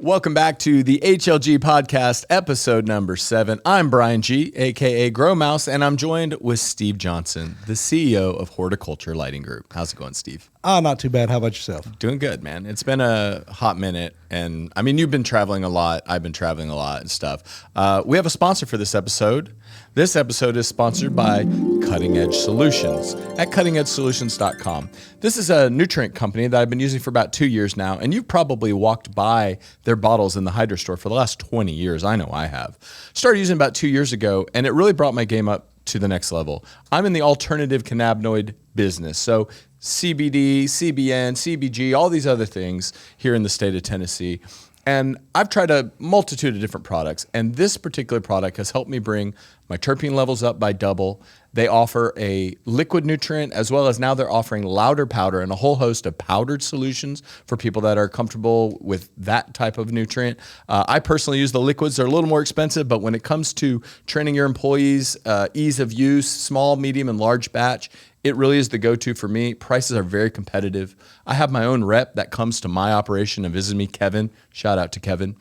Welcome back to the HLG podcast, episode number 7. I'm Brian G, aka Grow Mouse, and I'm joined with Steve Johnson, the CEO of Horticulture Lighting Group. How's it going, Steve? Not too bad. How about yourself? Doing good, man. It's been a hot minute, and I mean, you've been traveling a lot. I've been traveling a lot and stuff. We have a sponsor for this episode. This episode is sponsored by Cutting Edge Solutions at cuttingedgesolutions.com. This is a nutrient company that I've been using for about 2 years now, and you've probably walked by their bottles in the hydro store for the last 20 years. I know I have. Started using about 2 years ago, and it really brought my game up to the next level. I'm in the alternative cannabinoid business, so CBD, CBN, CBG, all these other things here in the state of Tennessee. And I've tried a multitude of different products, and this particular product has helped me bring my terpene levels up by double. They offer a liquid nutrient, as well as now they're offering louder powder and a whole host of powdered solutions for people that are comfortable with that type of nutrient. I personally use the liquids. They're a little more expensive, but when it comes to training your employees, ease of use, small, medium, and large batch, it really is the go-to for me. Prices are very competitive. I have my own rep that comes to my operation and visits me, Kevin. Shout out to Kevin.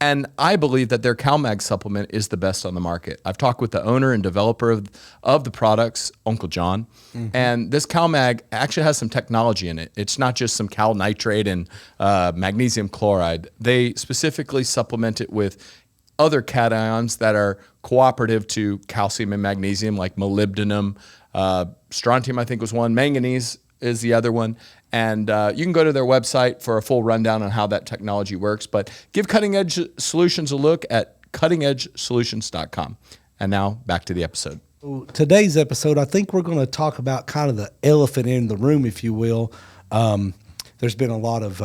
And I believe that their CalMag supplement is the best on the market. I've talked with the owner and developer of the products, Uncle John, and this CalMag actually has some technology in it. It's not just some cal nitrate and magnesium chloride. They specifically supplement it with other cations that are cooperative to calcium and magnesium, like molybdenum, strontium, I think was one, manganese is the other one. And you can go to their website for a full rundown on how that technology works. But give Cutting Edge Solutions a look at cuttingedgesolutions.com. And now back to the episode. Today's episode, I think we're going to talk about kind of the elephant in the room, if you will. There's been a lot of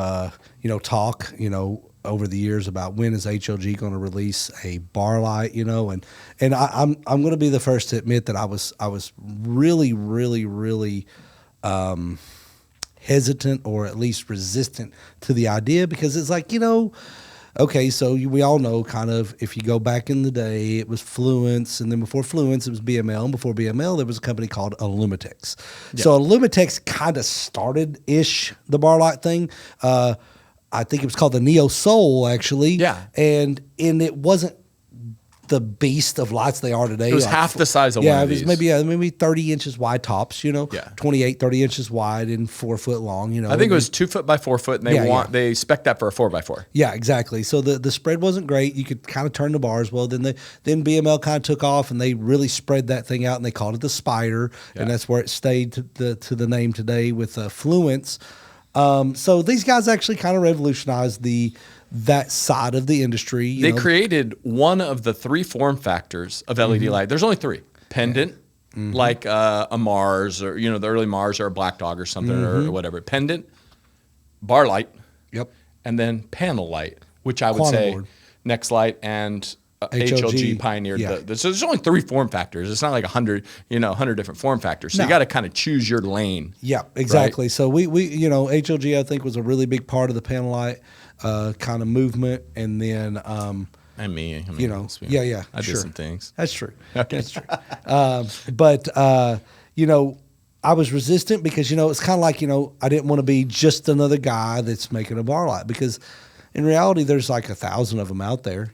talk, over the years about when is HLG going to release a bar light, and I'm going to be the first to admit that I was really hesitant, or at least resistant to the idea, because it's like, okay, so we all know kind of, if you go back in the day, it was Fluence, and then before Fluence, it was BML, and before BML, there was a company called Illumitex. Yeah. So Illumitex kind of started-ish the bar light thing. I think it was called the Neo Soul, actually. Yeah. And it wasn't the beast of lights they are today. It was half the size of one of these. Yeah, it was maybe 30 inches wide tops, 28, 30 inches wide and 4 foot long, I think it was 2 foot by 4 foot, and they spec that for a 4 by 4. Yeah, exactly. So the spread wasn't great. You could kind of turn the bars well. Then BML kind of took off, and they really spread that thing out, and they called it the Spider, and that's where it stayed to the name today with Fluence. So these guys actually kind of revolutionized that side of the industry. They created one of the 3 form factors of LED light. There's only 3. Pendant, like a Mars, or the early Mars, or a Black Dog or something, or whatever. Pendant, bar light, and then panel light, which I would say Next Light and HLG pioneered. So there's only 3 form factors. It's not like 100 different form factors. So you got to kind of choose your lane. Yeah, exactly. Right? So we HLG, I think, was a really big part of the panel light kind of movement. And then I did some things. That's true. Okay. That's true. But I was resistant because it's kind of like I didn't want to be just another guy that's making a bar light, because in reality there's like 1,000 of them out there.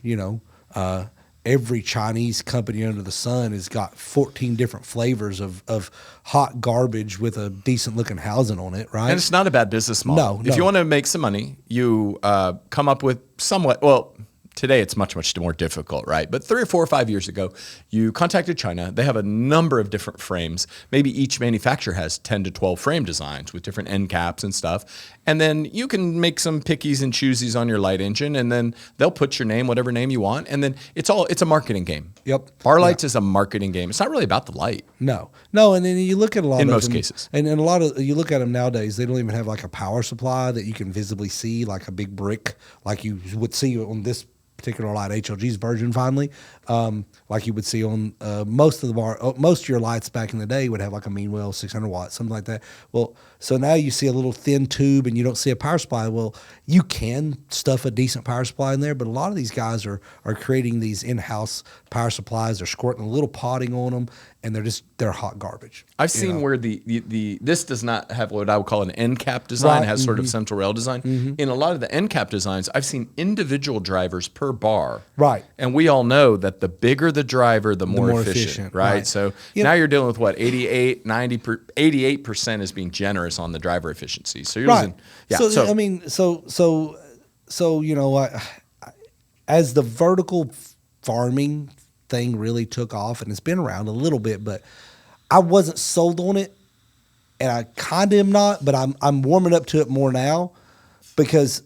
Every Chinese company under the sun has got 14 different flavors of hot garbage with a decent looking housing on it, right? And it's not a bad business model. No. If you want to make some money, you come up with somewhat, well, today it's much more difficult, right? But 3 or 4 or 5 years ago, you contacted China. They have a number of different frames. Maybe each manufacturer has 10 to 12 frame designs with different end caps and stuff. And then you can make some pickies and choosies on your light engine, and then they'll put your name, whatever name you want. And then it's a marketing game. Yep. Bar lights is a marketing game. It's not really about the light. No. And then you look at a lot in of most them, cases. And a lot of, you look at them nowadays, they don't even have like a power supply that you can visibly see, like a big brick, like you would see on this particular light, HLG's version finally, like you would see on most of your lights back in the day would have like a mean well, 600 watts, something like that. Well, so now you see a little thin tube and you don't see a power supply. Well, you can stuff a decent power supply in there, but a lot of these guys are creating these in-house power supplies. They're squirting a little potting on them, and they're hot garbage. I've seen where this does not have what I would call an end cap design. Right. It has sort of central rail design. In a lot of the end cap designs, I've seen individual drivers per bar. Right. And we all know that the bigger the driver, the more efficient, right? So now you're dealing with what, 88% is being generous on the driver efficiency. So you're losing. Yeah. So I mean, as the vertical farming thing really took off, and it's been around a little bit, but I wasn't sold on it, and I kind of am not, but I'm warming up to it more now because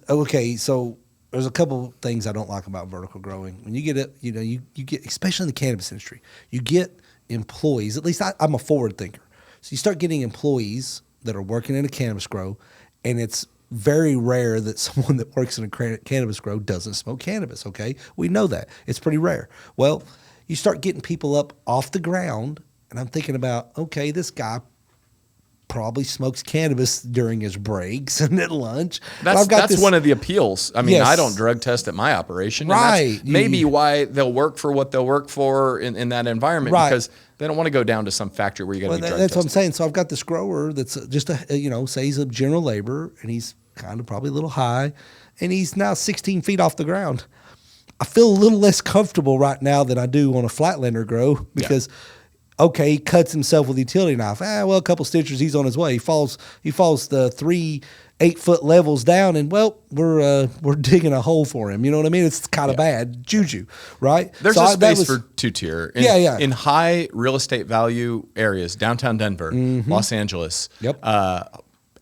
so there's a couple things I don't like about vertical growing. When you get it, you get, especially in the cannabis industry, you get employees. At least I'm a forward thinker, so you start getting employees that are working in a cannabis grow, and it's very rare that someone that works in a cannabis grow doesn't smoke cannabis. Okay, we know that it's pretty rare. Well, you start getting people up off the ground, and I'm thinking about, okay, this guy probably smokes cannabis during his breaks and at lunch. That's one of the appeals. I mean, Yes. I don't drug test at my operation. Right. And that's maybe why they'll work for what they'll work for in that environment, Right. because they don't want to go down to some factory where you got to be drug that's tested. what I'm saying. So I've got this grower that's just say he's a general laborer, and he's kind of probably a little high, and he's now 16 feet off the ground. I feel a little less comfortable right now than I do on a flatlander grow because, he cuts himself with a utility knife. A couple stitches, he's on his way. He falls the 3 8-foot levels down, and we're digging a hole for him. You know what I mean? It's kind of bad juju, right? There's a space for two-tier. In high real estate value areas, downtown Denver, Los Angeles,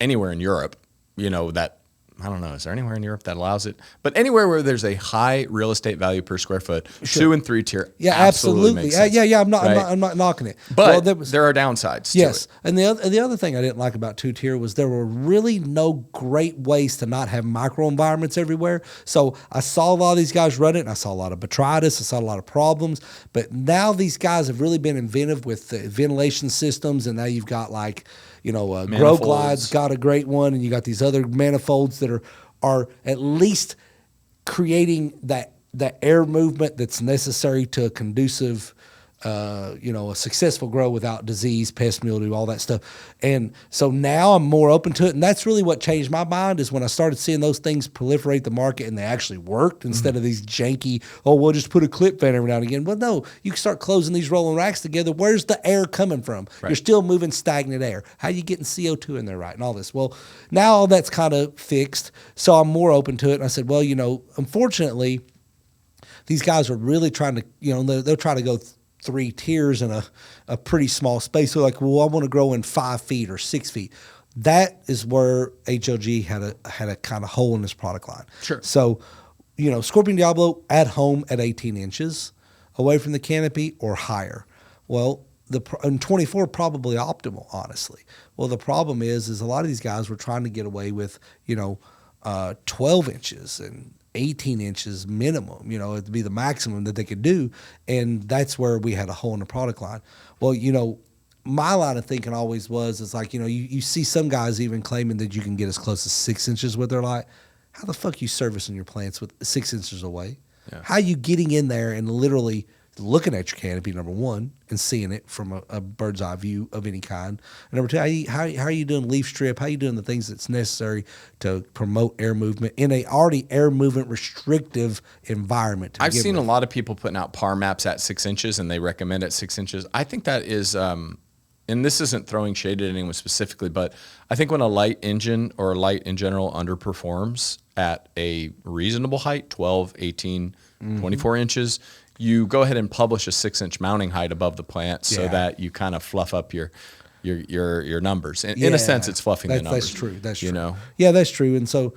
anywhere in Europe, that, I don't know, is there anywhere in Europe that allows it? But anywhere where there's a high real estate value per square foot, 2 and 3 tier, absolutely makes sense. I'm not knocking it. But there are downsides. Yes, to it. and the other thing I didn't like about 2-tier was there were really no great ways to not have microenvironments everywhere. So I saw a lot of these guys run it, and I saw a lot of botrytis, I saw a lot of problems. But now these guys have really been inventive with the ventilation systems, and now you've got Grow Glide's got a great one, and you got these other manifolds that are at least creating that air movement that's necessary to a conducive, a successful grow without disease, pest, mildew, all that stuff. And so now I'm more open to it, and that's really what changed my mind is when I started seeing those things proliferate the market and they actually worked instead of these janky, we'll just put a clip fan every now and again. Well, no, you can start closing these rolling racks together. Where's the air coming from? Right. You're still moving stagnant air. How are you getting CO2 in there, right, and all this? Well, now all that's kind of fixed, so I'm more open to it. And I said, unfortunately, these guys are really trying to, they'll try to go 3 tiers in a pretty small space. So I want to grow in 5 feet or 6 feet. That is where HLG had a kind of hole in this product line. Sure. So, Scorpion Diablo at home at 18 inches away from the canopy or higher. Well, and 24 probably optimal, honestly. Well, the problem is a lot of these guys were trying to get away with, 12 inches and 18 inches minimum, it'd be the maximum that they could do. And that's where we had a hole in the product line. Well, my line of thinking always was, it's like, you see some guys even claiming that you can get as close as 6 inches with their light. How the fuck you servicing your plants with 6 inches away? Yeah. How are you getting in there and literally looking at your canopy, number one, and seeing it from a bird's eye view of any kind? And number two, how are you doing leaf strip? How are you doing the things that's necessary to promote air movement in a already air movement restrictive environment? I've seen a lot of people putting out PAR maps at 6 inches, and they recommend at 6 inches. I think that is, and this isn't throwing shade at anyone specifically, but I think when a light engine or a light in general underperforms at a reasonable height, 12, 18, 24 inches, you go ahead and publish a 6-inch mounting height above the plant so that you kind of fluff up your numbers. In a sense, it's fluffing the numbers. That's true. That's true. Yeah, that's true. And so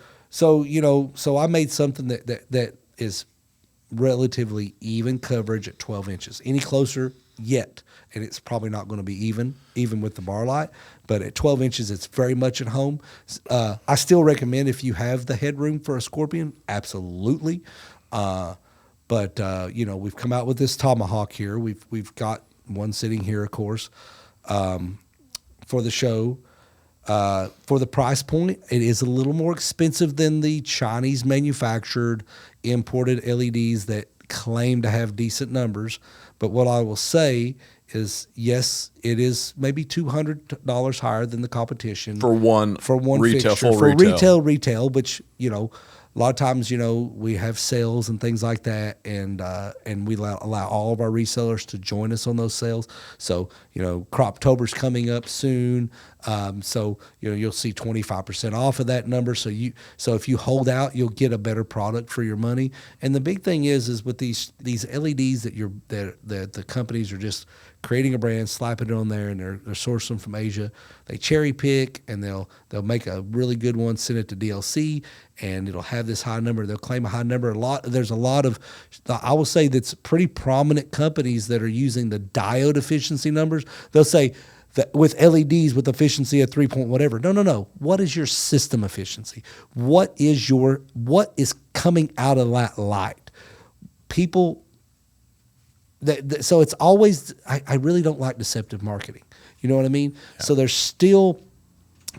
I made something that is relatively even coverage at 12 inches. Any closer yet, and it's probably not going to be even with the bar light. But at 12 inches, it's very much at home. I still recommend if you have the headroom for a Scorpion, absolutely. But we've come out with this Tomahawk here. We've got one sitting here, of course, for the show. For the price point, it is a little more expensive than the Chinese manufactured imported LEDs that claim to have decent numbers. But what I will say is, yes, it is maybe $200 higher than the competition for one retail, fixture, full for retail. retail, which a lot of times, we have sales and things like that, and we allow all of our resellers to join us on those sales. So, Croptober's coming up soon. So, you'll see 25% off of that number. So if you hold out, you'll get a better product for your money. And the big thing is with these LEDs that the companies are just creating a brand, slapping it on there, and they're sourcing them from Asia. They cherry pick, and they'll make a really good one, send it to DLC, and it'll have this high number. They'll claim a high number. There's a lot of, I will say, that's pretty prominent companies that are using the diode efficiency numbers. They'll say that with LEDs with efficiency of 3 point whatever. No. What is your system efficiency? What is coming out of that light? People. So it's always, I really don't like deceptive marketing. You know what I mean? Yeah. So there's still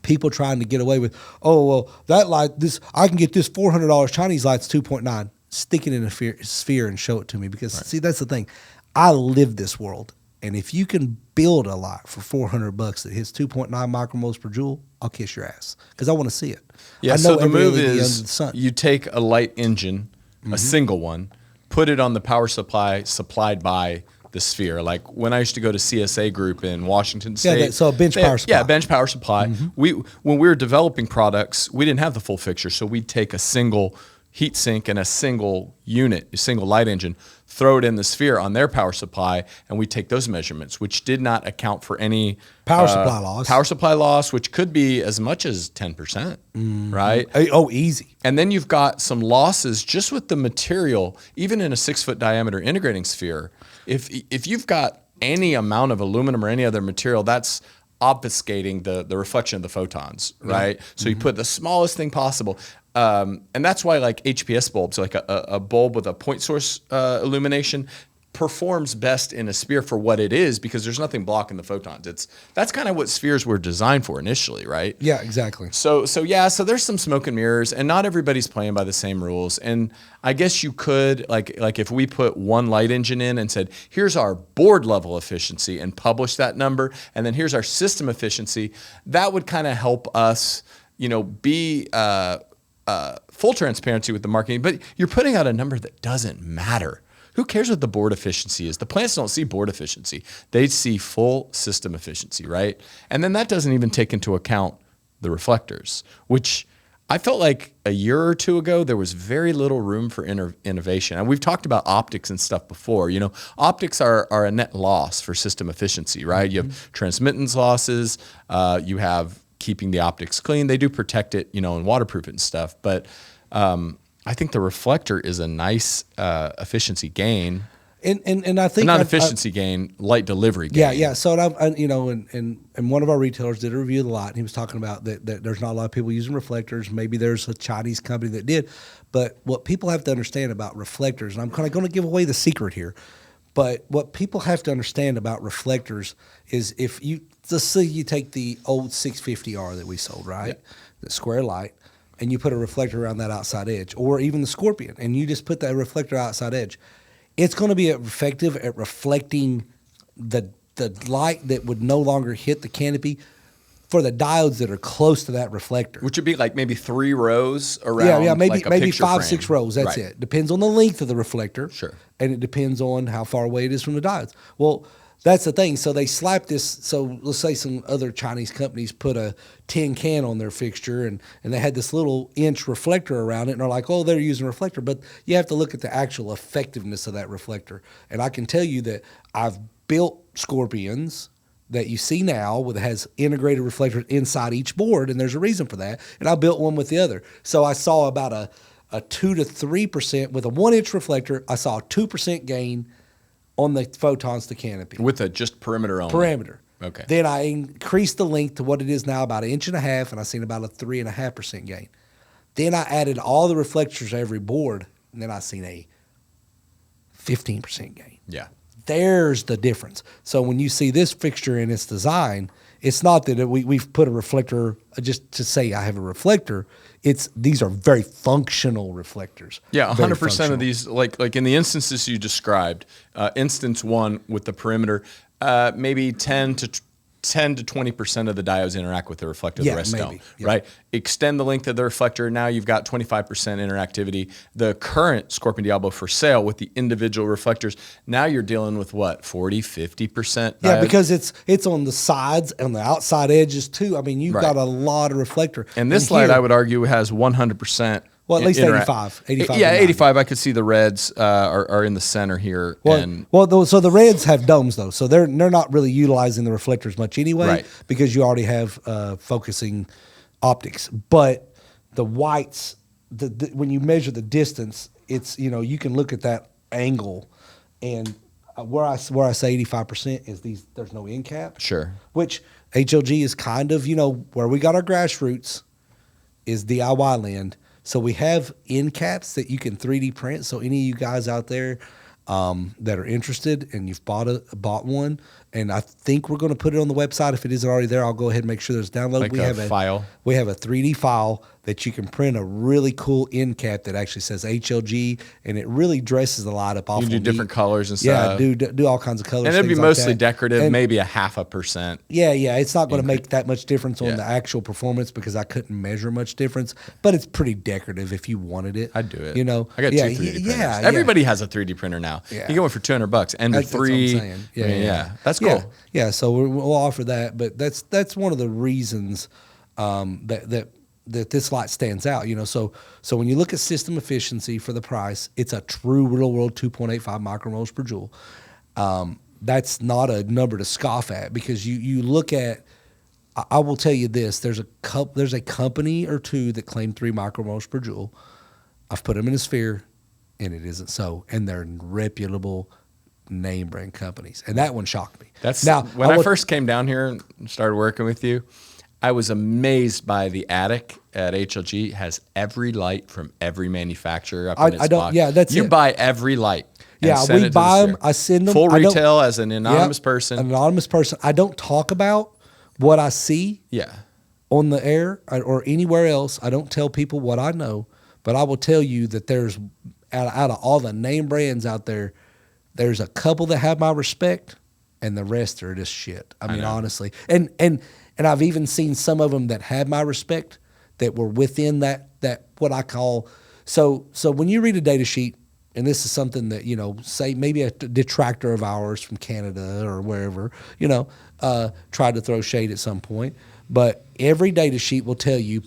people trying to get away with, that light, I can get this $400 Chinese light's 2.9. Stick it in a sphere and show it to me, because See, that's the thing. I live this world, and if you can build a light for $400 that hits 2.9 micromoles per joule, I'll kiss your ass, because I want to see it. Yeah. So the move is you take a light engine, a single one, put it on the power supply supplied by the sphere. Like when I used to go to CSA Group in Washington State. So a bench power supply. Yeah, bench power supply. When we were developing products, we didn't have the full fixture, so we'd take a single heat sink and a single unit, a single light engine, throw it in the sphere on their power supply, and we take those measurements, which did not account for any power supply loss. Power supply loss, which could be as much as 10%, right? Oh, easy. And then you've got some losses just with the material, even in a 6-foot diameter integrating sphere. If you've got any amount of aluminum or any other material, that's obfuscating the reflection of the photons, right? So you put the smallest thing possible. And that's why like HPS bulbs, like a bulb with a point source illumination, performs best in a sphere for what it is, because there's nothing blocking the photons. That's kind of what spheres were designed for initially, right? Yeah, exactly. So there's some smoke and mirrors, and not everybody's playing by the same rules. And I guess you could, like if we put one light engine in and said, here's our board level efficiency, and publish that number, and then here's our system efficiency, that would kind of help us, be full transparency with the marketing. But you're putting out a number that doesn't matter. Who cares what the board efficiency is? The plants don't see board efficiency. They see full system efficiency, right? And then that doesn't even take into account the reflectors, which I felt like a year or two ago, there was very little room for innovation. And we've talked about optics and stuff before. Optics are a net loss for system efficiency, right? You have transmittance losses. You have keeping the optics clean. They do protect it, and waterproof it and stuff. But I think the reflector is a nice efficiency gain. And I think not efficiency gain, light delivery gain. Yeah. So and one of our retailers did a review of the light, and he was talking about that there's not a lot of people using reflectors. Maybe there's a Chinese company that did, but what people have to understand about reflectors, and I'm kind of going to give away the secret here, but what people have to understand about reflectors is let's say you take the old 650R that we sold, right, the square light, and you put a reflector around that outside edge, or even the Scorpion, and you just put that reflector outside edge. It's going to be effective at reflecting the light that would no longer hit the canopy for the diodes that are close to that reflector. Which would be like maybe 3 rows around. Yeah, maybe like a maybe picture 5, frame. 6 rows. That's it. Depends on the length of the reflector. Sure. And it depends on how far away it is from the diodes. Well, that's the thing. So they slap this. So let's say some other Chinese companies put a tin can on their fixture, and they had this little inch reflector around it, and they're like, oh, they're using a reflector. But you have to look at the actual effectiveness of that reflector. And I can tell you that I've built Scorpions that you see now that has integrated reflectors inside each board, and there's a reason for that. And I built one with the other. So I saw about a 2 to 3% with a 1-inch reflector. I saw a 2% gain on the photons to canopy. With a just perimeter only? Perimeter. Okay. Then I increased the length to what it is now, about 1.5 inches, and I seen about a 3.5% gain. Then I added all the reflectors to every board, and then I seen a 15% gain. Yeah. There's the difference. So when you see this fixture in its design, it's not that we've put a reflector just to say I have a reflector. These are very functional reflectors. Yeah, Very 100% functional. of these, like in the instances you described, instance one with the perimeter, maybe 10 to 20% of the diodes interact with the reflector, Yeah, the rest maybe. don't, Yeah. right? Extend the length of the reflector, now you've got 25% interactivity. The current Scorpion Diablo for sale with the individual reflectors, now you're dealing with what, 40, 50% Yeah, diode? because it's on the sides, on the outside edges too. I mean, you've Right. got a lot of reflector. And this light, here- I would argue, has 100%. Well, at least interact- 85. 85 Yeah, to 90. 85. I could see the reds are in the center here. So the reds have domes though, so they're not really utilizing the reflectors much anyway, Right. because you already have focusing optics. But the whites, when you measure the distance, it's you can look at that angle, and where I say 85% is there's no end cap. Sure. Which HLG is kind of where we got our grassroots is DIY land. So we have end caps that you can 3D print. So any of you guys out there that are interested and you've bought one, and I think we're going to put it on the website. If it isn't already there, I'll go ahead and make sure there's download. Like a file? We have a 3D file that you can print a really cool end cap that actually says HLG, and it really dresses the light up. You do different colors and Yeah, stuff. do all kinds of colors. And it'd be things like mostly that. decorative, And- maybe a 0.5%. yeah, it's not going to make that much difference on Yeah. the actual performance because I couldn't measure much difference, but it's pretty decorative if you wanted it. I'd do it. I I got two 3D printers. Everybody has a 3D printer now. Yeah. You get one for $200. Ender That's what I'm 3. saying. That's cool. Yeah, so we'll offer that, but that's one of the reasons that this light stands out. So when you look at system efficiency for the price, it's a true real world 2.85 micromoles per joule. That's not a number to scoff at because you look at. I will tell you this: there's a company or two that claim 3 micromoles per joule. I've put them in a sphere, and it isn't so, and they're reputable name brand companies, and that one shocked me. That's now when I first came down here and started working with you, I was amazed by the attic at HLG. It has every light from every manufacturer up in its box. Yeah, that's you it. buy every light. And Yeah, send we it to buy the them. sphere. I send them. Full retail as an anonymous person. An anonymous person. I don't talk about what I see Yeah. on the air or anywhere else. I don't tell people what I know, but I will tell you that there's out of all the name brands out there, there's a couple that have my respect, and the rest are just shit. I mean, honestly, and I've even seen some of them that had my respect that were within that what I call. So when you read a data sheet, and this is something that say maybe a detractor of ours from Canada or wherever tried to throw shade at some point, but every data sheet will tell you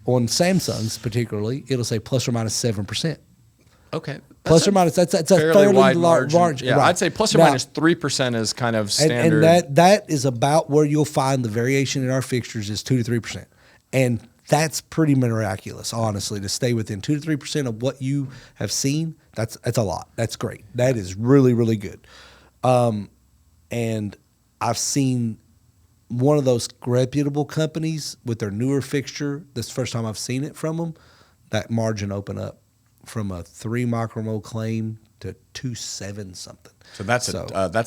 on Samsung's particularly it'll say plus or minus 7%. Okay. Plus or minus, that's a fairly wide large margin. Yeah, right. I'd say plus or Now, minus 3% is kind of standard. And that is about where you'll find the variation in our fixtures is 2 to 3%. And that's pretty miraculous, honestly, to stay within 2 to 3% of what you have seen. That's a lot. That's great. That is really, really good. And I've seen one of those reputable companies with their newer fixture. This is the first time I've seen it from them. That margin open up from a 3 micromole claim to 2.7 something. So that's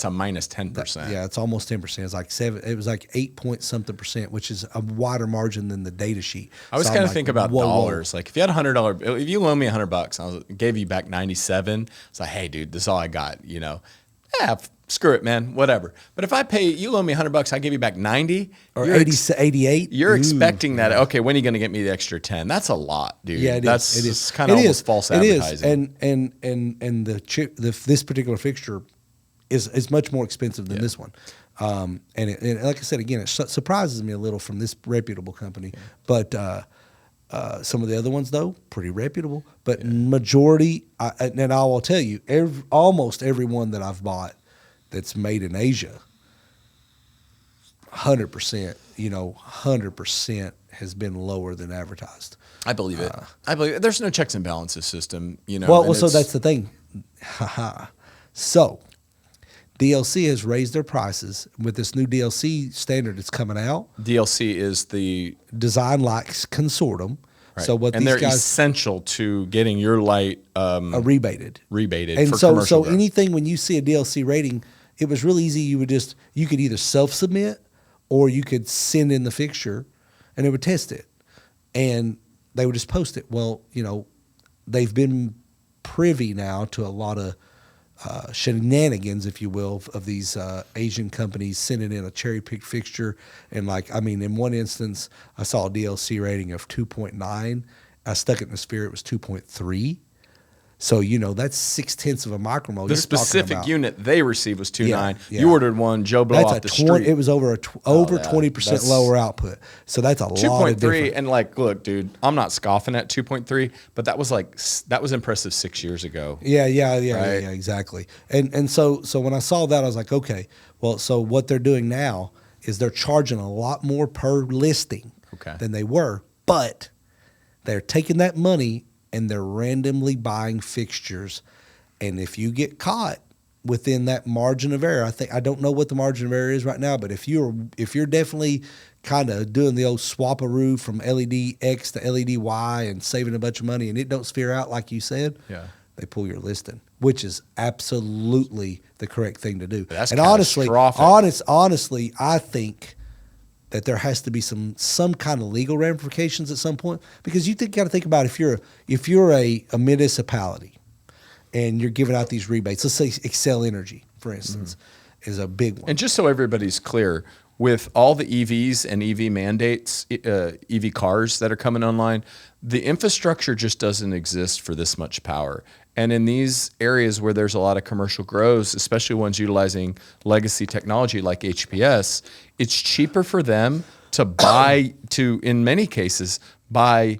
a minus 10%. Yeah, it's almost 10%. It's like 7. It was like 8 point something %, which is a wider margin than the data sheet. I always So kind I'm of like, think about whoa, dollars. Like if you had $100, if you loan me $100, I gave you back 97. It's like, hey, dude, this is all I got. Yeah, screw it, man, whatever. But if I pay you loan me $100, I give you back 90 or 88. You're expecting that. Okay, when are you going to get me the extra 10? That's a lot, dude. Yeah, it That's is. It is kind of almost false advertising. It is, and this particular fixture is much more expensive than this one. And like I said again, it surprises me a little from this reputable company, but some of the other ones though pretty reputable. But majority, and I will tell you, almost every one that I've bought that's made in Asia, 100%, 100% has been lower than advertised. I believe it. I believe it. There's no checks and balances system, Well, so that's the thing. So DLC has raised their prices with this new DLC standard that's coming out. DLC is the Design Likes Consortium, Right. So what and these they're guys essential to getting your light rebated. rebated for And so commercial growth. anything when you see a DLC rating, it was really easy. You could either self-submit or you could send in the fixture and it would test it. And they would just post it. Well, they've been privy now to a lot of shenanigans, if you will, of these Asian companies sending in a cherry-picked fixture. And in one instance, I saw a DLC rating of 2.9. I stuck it in the sphere. It was 2.3. So, that's 0.6 of a micromole. The specific unit they received was 2.9. Yeah. You ordered one, Joe Blow off the street. It was over 20% lower output. So that's a lot of 2.3, and look, dude, I'm not scoffing at 2.3, but that was impressive 6 years ago. Yeah, Right? exactly. And so when I saw that, I was like, okay, well, so what they're doing now is they're charging a lot more per listing than they were, but they're taking that money and they're randomly buying fixtures. And if you get caught within that margin of error, I don't know what the margin of error is right now, but if you're definitely kind of doing the old swap-a-roo from LED X to LED Y and saving a bunch of money and it don't sphere out like you said, they pull your listing, which is absolutely the correct thing to do. That's and catastrophic. honestly, I think that there has to be some kind of legal ramifications at some point, because you got to think about if you're a municipality and you're giving out these rebates. Let's say Excel Energy, for instance, is a big one. And just so everybody's clear, with all the EVs and EV mandates, EV cars that are coming online, the infrastructure just doesn't exist for this much power. And in these areas where there's a lot of commercial grows, especially ones utilizing legacy technology like HPS, it's cheaper for them to in many cases, buy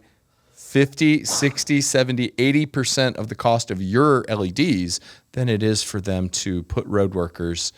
50, 60, 70, 80% of the cost of your LEDs than it is for them to put road workers.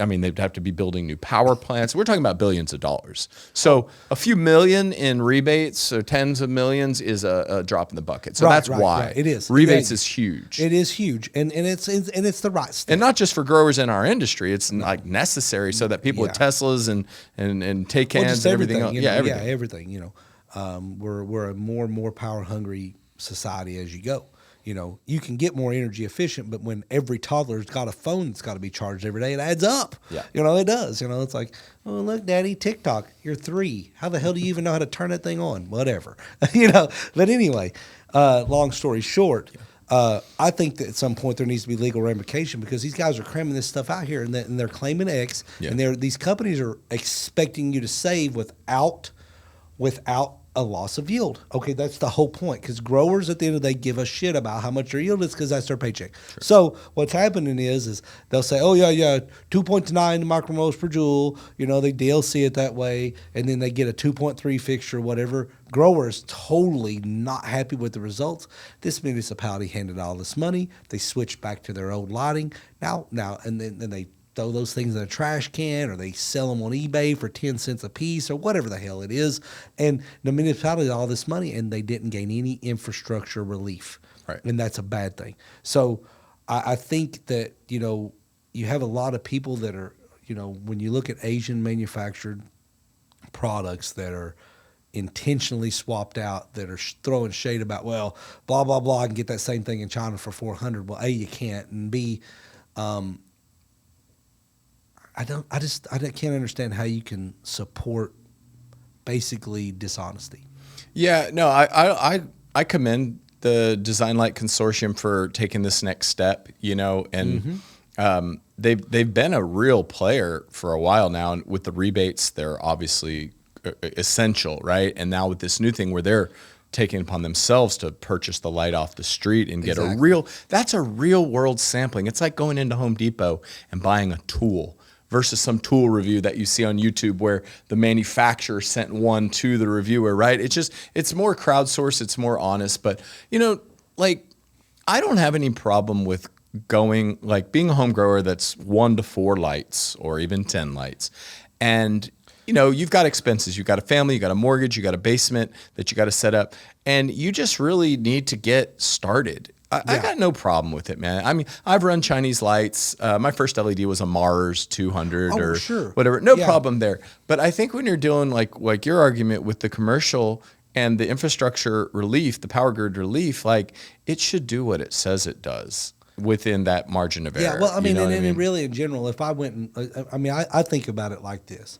I mean, they'd have to be building new power plants. We're talking about billions of dollars. So a few million in rebates or tens of millions is a drop in the bucket. So that's why. Right. It is. Rebates is huge. It is huge. And it's the right step. And not just for growers in our industry. It's necessary so that people with Teslas and Taycans and everything else. Everything. We're a more and more power hungry society as you go. You can get more energy efficient, but when every toddler's got a phone that's got to be charged every day, it adds up. Yeah. It does. It's like, oh, look, Daddy, TikTok, you're 3. How the hell do you even know how to turn that thing on? Whatever. But anyway, long story short, I think that at some point there needs to be legal ramification, because these guys are cramming this stuff out here and they're claiming X, and these companies are expecting you to save without a loss of yield. Okay, that's the whole point, because growers at the end of the day give a shit about how much their yield is, because that's their paycheck. Sure. So what's happening is they'll say, oh, 2.9 micromoles per joule, they DLC it that way, and then they get a 2.3 fixture, whatever. Growers totally not happy with the results. This municipality handed all this money. They switched back to their old lighting. Now, and then they throw those things in a trash can, or they sell them on eBay for 10 cents a piece, or whatever the hell it is. And the municipality had all this money, and they didn't gain any infrastructure relief. Right. And that's a bad thing. So I think that, you have a lot of people that are, when you look at Asian manufactured products that are intentionally swapped out, that are throwing shade about, well, blah, blah, blah, I can get that same thing in China for $400. Well, A, you can't, and B, I can't understand how you can support basically dishonesty. Yeah, no, I commend the Design Light Consortium for taking this next step, and they've been a real player for a while now, and with the rebates, they're obviously essential, right? And now with this new thing where they're taking upon themselves to purchase the light off the street and get that's a real world sampling. It's like going into Home Depot and buying a tool versus some tool review that you see on YouTube where the manufacturer sent one to the reviewer, right? It's more crowdsourced, it's more honest. But, I don't have any problem with being a home grower that's 1 to 4 lights or even 10 lights. And, you've got expenses. You've got a family, you got a mortgage, you got a basement that you got to set up. And you just really need to get started. I got no problem with it, man. I mean, I've run Chinese lights. My first LED was a Mars 200 or whatever. No problem there. But I think when you're doing like your argument with the commercial, and the infrastructure relief, the power grid relief, like it should do what it says it does within that margin of error. Yeah, well, I mean, You know what and really in general, if I went and, I think about it like this.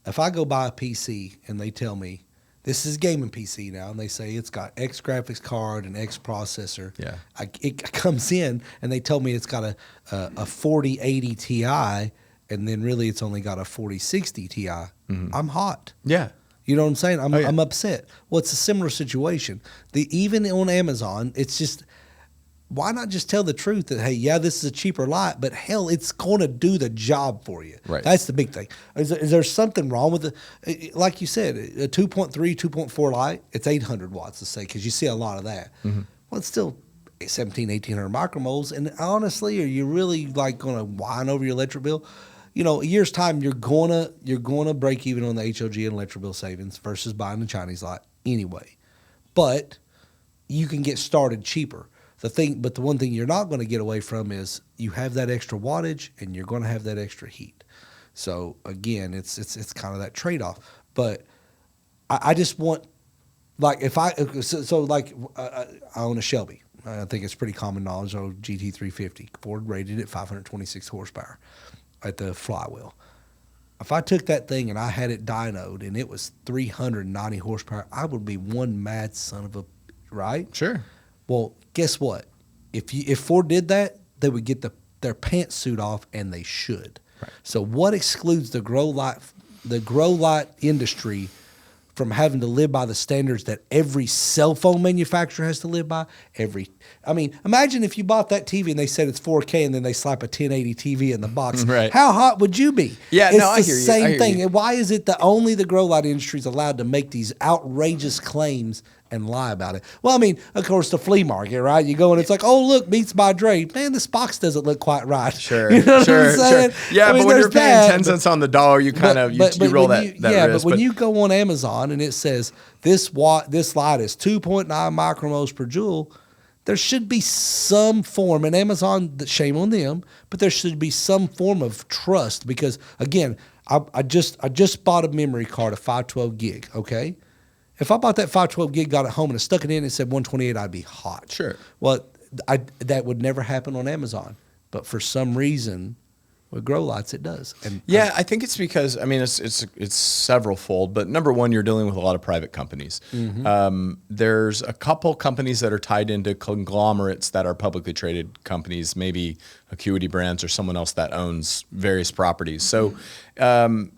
If I go buy a PC and they tell me, this is gaming PC now, and they say it's got X graphics card and X processor. Yeah. It comes in, and they tell me it's got a 4080 Ti, and then really it's only got a 4060 Ti. Mm-hmm. I'm hot. Yeah. You know what I'm saying? Oh, yeah. I'm upset. Well, it's a similar situation. Even on Amazon, it's just, why not just tell the truth that, hey, yeah, this is a cheaper light, but hell, it's going to do the job for you. Right. That's the big thing. Is there something wrong with it? Like you said, a 2.3, 2.4 light, it's 800 watts, let's say, because you see a lot of that. Mm-hmm. Well, it's still 1,1800 micromoles. And honestly, are you really like going to whine over your electric bill? You know, a year's time, you're gonna break even on the HLG and electric bill savings versus buying the Chinese light anyway. But you can get started cheaper. But the one thing you're not going to get away from is you have that extra wattage and you're going to have that extra heat. So again, it's kind of that trade-off. But I just want, like, if I own a Shelby. I think it's pretty common knowledge. GT350, Ford rated at 526 horsepower at the flywheel. If I took that thing and I had it dynoed and it was 390 horsepower, I would be one mad son of a, right? Sure. Well, guess what? If Ford did that, they would get their pantsuit off, and they should. Right. So what excludes the grow light industry from having to live by the standards that every cell phone manufacturer has to live by? Imagine if you bought that TV and they said it's 4K and then they slap a 1080 TV in the box. Right. How hot would you be? Yeah, it's no, I hear the you. same thing. And why is it that only the grow light industry is allowed to make these outrageous claims and lie about it? Well, I mean, of course, the flea market, right? You go and it's like, oh, look, Beats by Dre. Man, this box doesn't look quite right. Sure, you know what I'm saying? Yeah, but when you're paying that, 10 cents on the dollar, you kind of, you roll that risk. But when you go on Amazon and it says this light is 2.9 micromoles per joule, there should be some form, and Amazon, shame on them, but there should be some form of trust because, again, I just bought a memory card, a 512 gig, okay? If I bought that 512 gig, got it home, and I stuck it in and said 128, I'd be hot. Sure. Well, that would never happen on Amazon. But for some reason, with grow lights, it does. And yeah, I think it's because, I mean, it's several fold, but number one, you're dealing with a lot of private companies. Mm-hmm. There's a couple companies that are tied into conglomerates that are publicly traded companies, maybe Acuity Brands or someone else that owns various properties. So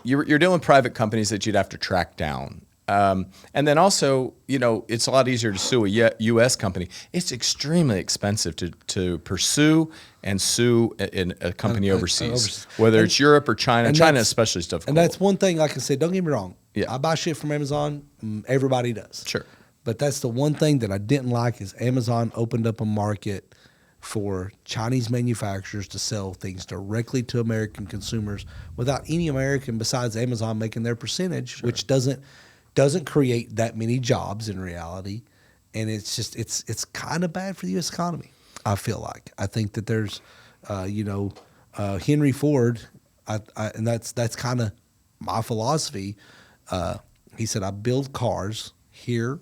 you're dealing with private companies that you'd have to track down. And then also, it's a lot easier to sue a U.S. company. It's extremely expensive to pursue and sue a company overseas, whether it's Europe or China. China especially is difficult. And that's one thing, like I said, don't get me wrong. Yeah. I buy shit from Amazon. Everybody does. Sure. But that's the one thing that I didn't like is Amazon opened up a market for Chinese manufacturers to sell things directly to American consumers without any American besides Amazon making their percentage, which doesn't create that many jobs in reality, and it's just it's kind of bad for the U.S. economy. I feel like I think that there's, Henry Ford, and that's kind of my philosophy. He said, I build cars here,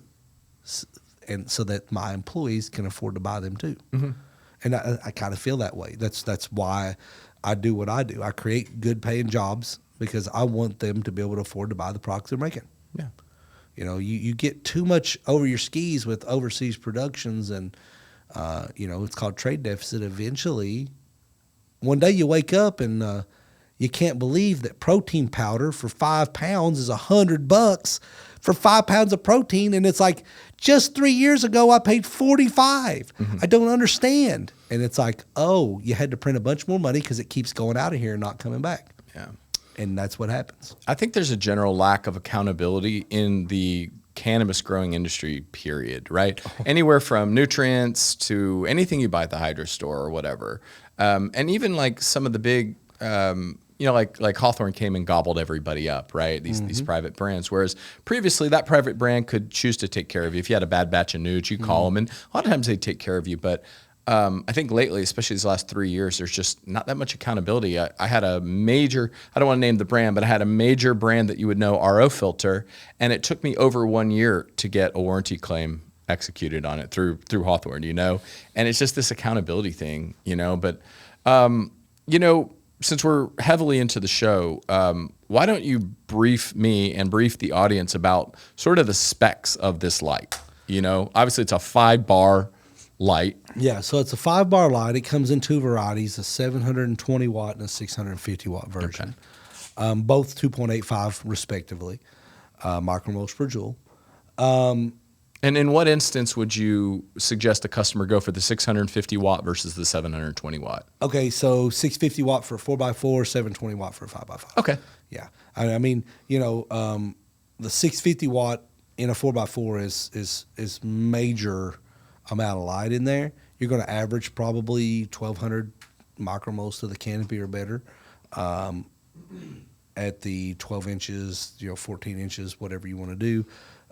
and so that my employees can afford to buy them too. Mm-hmm. And I kind of feel that way. That's why I do what I do. I create good paying jobs because I want them to be able to afford to buy the products they're making. Yeah. You get too much over your skis with overseas productions and, it's called trade deficit. Eventually, one day you wake up and you can't believe that protein powder for 5 pounds is $100 for 5 pounds of protein. And it's like, just 3 years ago, I paid $45. Mm-hmm. I don't understand. And it's like, oh, you had to print a bunch more money because it keeps going out of here and not coming back. Yeah. And that's what happens. I think there's a general lack of accountability in the cannabis growing industry, period, right? Anywhere from nutrients to anything you buy at the hydro store or whatever. And even like some of the big, like Hawthorne came and gobbled everybody up, right? These private brands. Whereas previously that private brand could choose to take care of you. If you had a bad batch of nudes, you call them, and a lot of times they take care of you. But I think lately, especially these last 3 years, there's just not that much accountability. I had a major, I don't want to name the brand, but I had a major brand that you would know, RO filter, and it took me over 1 year to get a warranty claim executed on it through Hawthorne, and it's just this accountability thing, but since we're heavily into the show, why don't you brief me and brief the audience about sort of the specs of this light? Obviously it's a 5-bar light. Yeah, so it's a 5-bar light. It comes in two varieties, a 720 watt and a 650 watt version. Okay. Both 2.85 respectively, micromoles per joule. And in what instance would you suggest a customer go for the 650 watt versus the 720 watt? Okay, so 650 watt for a 4x4, 720 watt for a 5x5. Okay. Yeah. I mean, the 650 watt in a 4x4 is major amount of light in there. You're going to average probably 1,200 micromoles to the canopy or better at the 12 inches, 14 inches, whatever you want to do.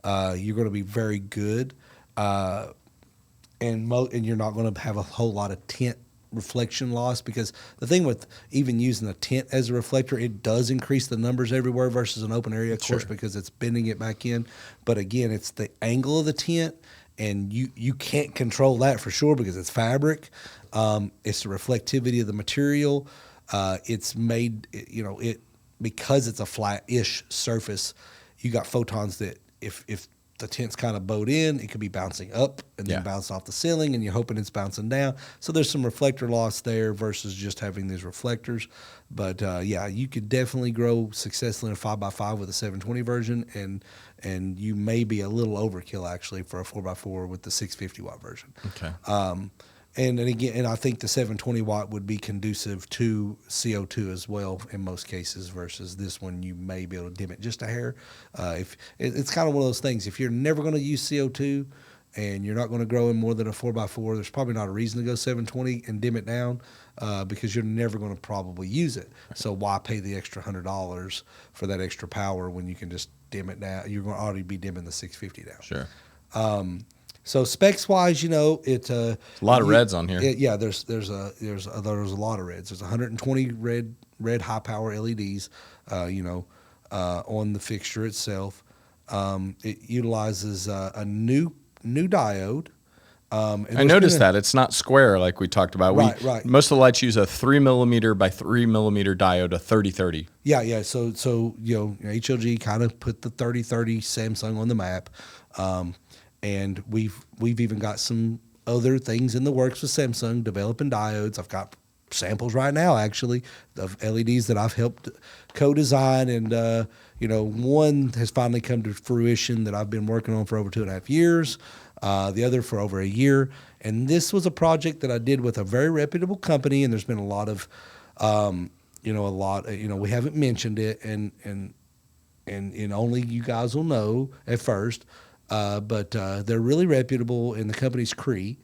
You're going to be very good, and you're not going to have a whole lot of tint reflection loss, because the thing with even using a tint as a reflector, it does increase the numbers everywhere versus an open area, of course, because it's bending it back in. But again, it's the angle of the tint, and you can't control that for sure because it's fabric. It's the reflectivity of the material. It's made, because it's a flat-ish surface, you got photons that if the tint's kind of bowed in, it could be bouncing up and then bounce off the ceiling, and you're hoping it's bouncing down. So there's some reflector loss there versus just having these reflectors. But you could definitely grow successfully in a 5x5 with a 720 version, and you may be a little overkill actually for a 4x4 with the 650 watt version. Okay. And I think the 720 watt would be conducive to CO2 as well in most cases, versus this one you may be able to dim it just a hair. If it's kind of one of those things, if you're never going to use CO2 and you're not going to grow in more than a 4x4, there's probably not a reason to go 720 and dim it down because you're never going to probably use it. Right. So why pay the extra $100 for that extra power when you can just dim it down? You're going to already be dimming the 650 down. Sure. So specs wise, it's a lot of reds on here. There's a lot of reds. There's 120 red high power LEDs, on the fixture itself. It utilizes a new diode. I noticed that it's not square like we talked about. Right. Most of the lights use a 3 millimeter by 3 millimeter diode, a 3030. Yeah. So HLG kind of put the 3030 Samsung on the map. And we've even got some other things in the works with Samsung developing diodes. I've got samples right now, actually, of LEDs that I've helped co-design. And, one has finally come to fruition that I've been working on for over 2.5 years, the other for over a year. And this was a project that I did with a very reputable company, and there's been a lot of, we haven't mentioned it, and only you guys will know at first. But they're really reputable, and the company's Cree.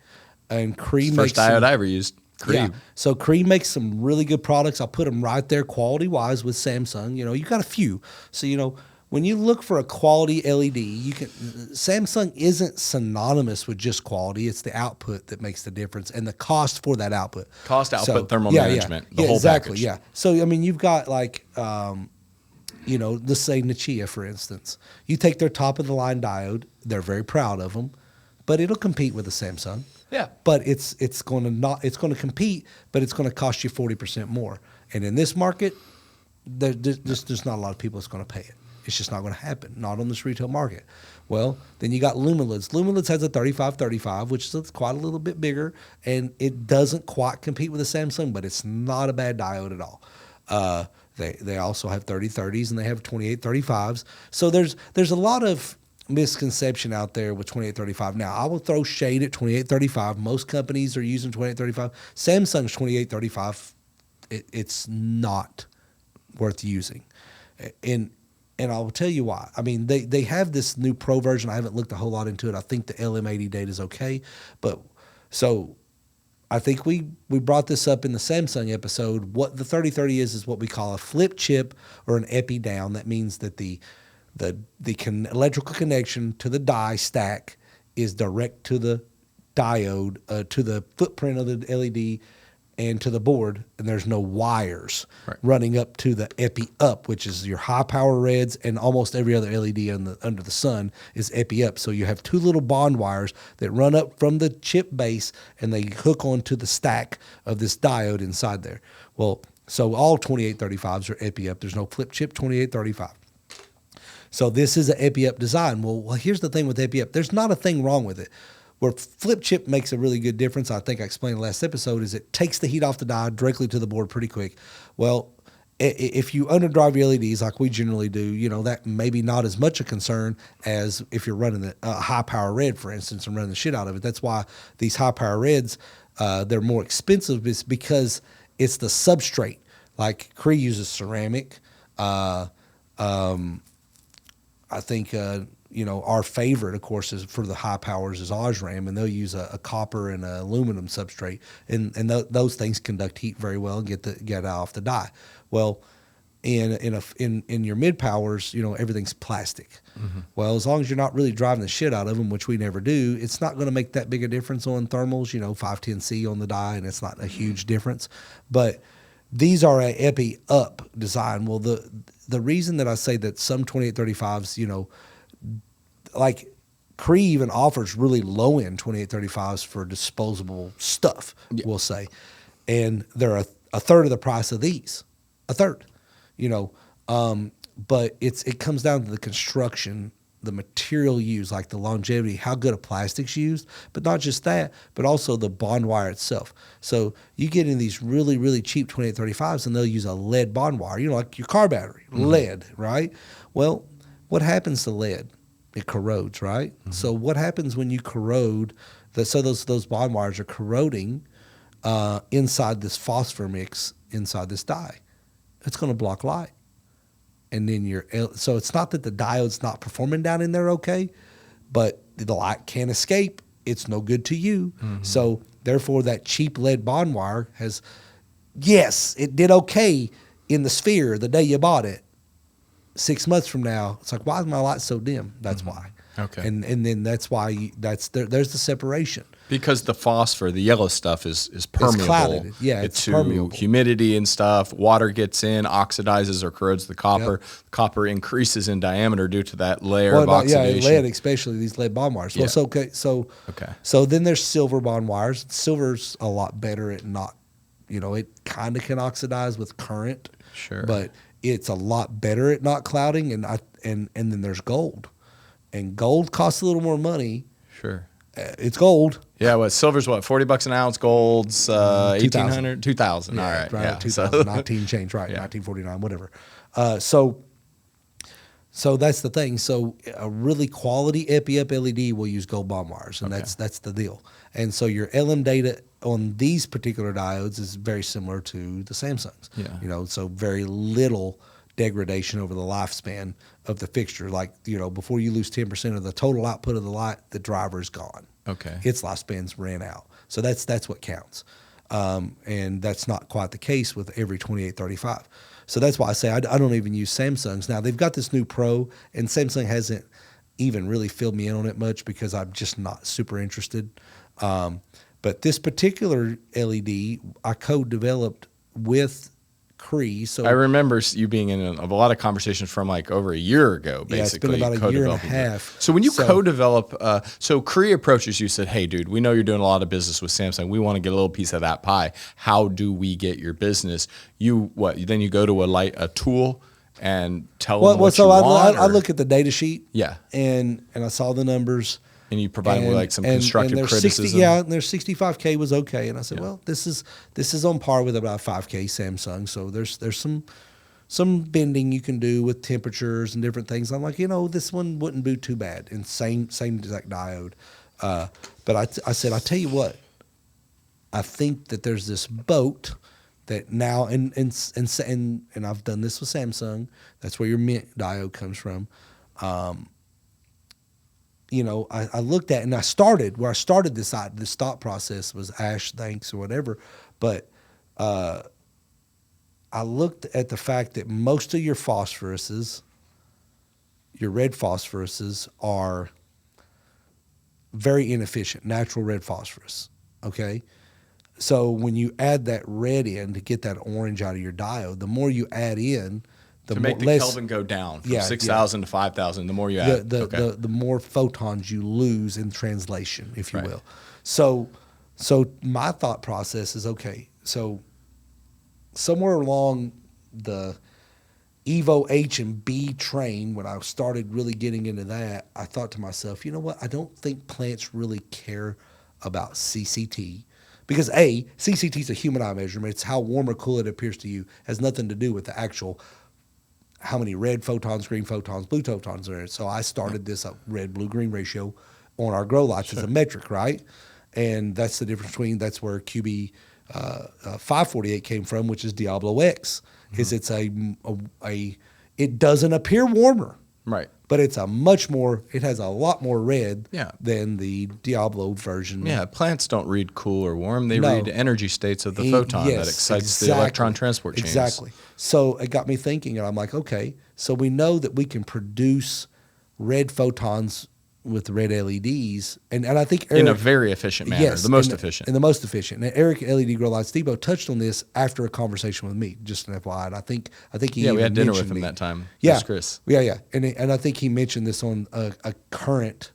And Cree makes first diode I ever used. Cree. Yeah. So Cree makes some really good products. I'll put them right there quality-wise with Samsung. You got a few. So, when you look for a quality LED, Samsung isn't synonymous with just quality. It's the output that makes the difference, and the cost for that output. Cost, output, thermal management, the whole exactly, package. Yeah. So, you've got like... let's say Nichia, for instance. You take their top-of-the-line diode. They're very proud of them, but it'll compete with a Samsung. Yeah. But it's going to compete, but it's going to cost you 40% more. And in this market, there's not a lot of people that's going to pay it. It's just not going to happen, not on this retail market. Well, then you got Lumilids. Lumilids has a 3535, which is quite a little bit bigger, and it doesn't quite compete with a Samsung, but it's not a bad diode at all. They also have 3030s, and they have 2835s. So there's a lot of misconception out there with 2835. Now, I will throw shade at 2835. Most companies are using 2835. Samsung's 2835, it's not worth using. And I'll tell you why. I mean, they have this new Pro version. I haven't looked a whole lot into it. I think the LM80 data is okay. But so I think we brought this up in the Samsung episode. What the 3030 is what we call a flip chip or an epi down. That means that the electrical connection to the die stack is direct to the diode to the footprint of the LED and to the board, and there's no wires running up to the epi up, which is your high power reds, and almost every other LED under the sun is epi up. So you have two little bond wires that run up from the chip base and they hook onto the stack of this diode inside there. Well, so all 2835s are epi up. There's no flip chip 2835. So this is an epi up design. Well, here's the thing with epi up. There's not a thing wrong with it. Where flip chip makes a really good difference, I think I explained in the last episode, is it takes the heat off the die directly to the board pretty quick. Well, if you underdrive your LEDs like we generally do, that may be not as much a concern as if you're running a high power red, for instance, and running the shit out of it. That's why these high power reds, they're more expensive because it's the substrate. Like Cree uses ceramic. I think our favorite, of course, is for the high powers is Osram, and they'll use a copper and an aluminum substrate, and those things conduct heat very well and get it off the die. Well, in your mid powers, everything's plastic. Mm-hmm. Well, as long as you're not really driving the shit out of them, which we never do, it's not going to make that big a difference on thermals. 510C on the die, and it's not a huge difference. But these are a epi up design. Well, the reason that I say that some 2835s, like Cree even offers really low end 2835s for disposable stuff, we'll say, and they're a third of the price of these, a third, but it comes down to the construction, the material used, like the longevity, how good a plastic's used, but not just that, but also the bond wire itself. So you get in these really, really cheap 2835s and they'll use a lead bond wire, like your car battery, lead, right? Well, what happens to lead? It corrodes, right? Mm-hmm. So what happens when you corrode? So those bond wires are corroding inside this phosphor mix inside this die. It's going to block light, and then so it's not that the diode's not performing down in there okay, but the light can't escape. It's no good to you. Mm-hmm. So therefore, that cheap lead bond wire it did okay in the sphere the day you bought it. 6 months from now, it's like, why is my light so dim? That's why. Okay. And then that's why there's the separation. Because the phosphor, the yellow stuff is permeable. It's clouded. Yeah, it's permeable. Humidity and stuff. Water gets in, oxidizes or corrodes the copper. Yep. Copper increases in diameter due to that layer of oxidation. Yeah, lead, especially these lead bond wires. Yeah. Well, so then there's silver bond wires. Silver's a lot better at not, it kind of can oxidize with current. Sure. But it's a lot better at not clouding, and then there's gold, and gold costs a little more money. Sure, it's gold. Yeah, silver's $40 an ounce, gold's 1,800, 2,000. Yeah, all right, yeah, 2,000, 19 change, right? Yeah. 1949, whatever. So that's the thing. So a really quality epi up LED will use gold bond wires, and that's the deal. And so your LM data on these particular diodes is very similar to the Samsungs. Yeah. So very little degradation over the lifespan of the fixture. Like, before you lose 10% of the total output of the light, the driver is gone. Okay. Its lifespan's ran out. So that's what counts. And that's not quite the case with every 2835. So that's why I say I don't even use Samsungs. Now, they've got this new Pro, and Samsung hasn't even really filled me in on it much because I'm just not super interested. But this particular LED I co-developed with Cree. So I remember you being in a lot of conversations from like over a year ago, basically. Yeah, it's been about a year and a half. So when you co-develop, so Cree approaches you, said, hey, dude, we know you're doing a lot of business with Samsung. We want to get a little piece of that pie. How do we get your business? Then you go to a tool and tell them what you want? I look at the data sheet. Yeah. And I saw the numbers. And you provide them with like some constructive criticism. And their 65K was okay. And I said, well, this is on par with about 5K Samsung. So there's some bending you can do with temperatures and different things. I'm like, this one wouldn't be too bad. And same exact diode. But I said, I tell you what, I think that there's this boat that now and I've done this with Samsung. That's where your mint diode comes from. I looked at, and I started this thought process was Ash, thanks, or whatever. But I looked at the fact that most of your phosphoruses, your red phosphoruses, are very inefficient, natural red phosphorus. Okay. So when you add that red in to get that orange out of your diode, the more you add in, the To more make the less Kelvin go down from Yeah, 6,000 to 5,000, the more you add. the more photons you lose in translation, if you Right. will. So my thought process is, okay, so somewhere along the Evo H and B train, when I started really getting into that, I thought to myself, you know what? I don't think plants really care about CCT because CCT is a human eye measurement. It's how warm or cool it appears to you. It has nothing to do with the actual how many red photons, green photons, blue photons are in it. So I started this red, blue, green ratio on our grow lights as a metric, right? And that's the difference between, that's where QB 548 came from, which is Diablo X, is it's it doesn't appear warmer, Right. but it has a lot more red than the Diablo version. Yeah, plants don't read cool or warm. They No. read energy states of the photon that excites the electron transport chains. Exactly. So it got me thinking, and I'm like, okay, so we know that we can produce red photons with red LEDs, and I think Eric, In a very efficient manner, the most efficient. And the most efficient. And Eric at LED Grow Lights Depot touched on this after a conversation with me, just an FYI. And I think he we had dinner with mentioned him me. that time. Yeah, That's Chris. Yeah. And I think he mentioned this on a current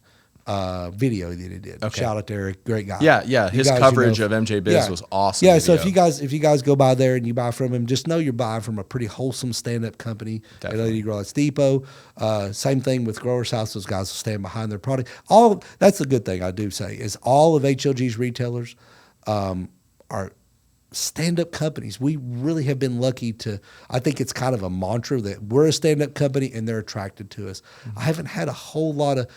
video that he did. Okay. Shout out to Eric, great guy. Yeah. His coverage of MJ Biz was awesome. Yeah, video. so if you guys go by there and you buy from him, just know you're buying from a pretty wholesome stand-up company at LED Grow Lights Depot. Same thing with Growers House; those guys will stand behind their product. That's the good thing I do say is all of HLG's retailers are stand-up companies. We really have been lucky to. I think it's kind of a mantra that we're a stand-up company and they're attracted to us. I haven't had a whole lot of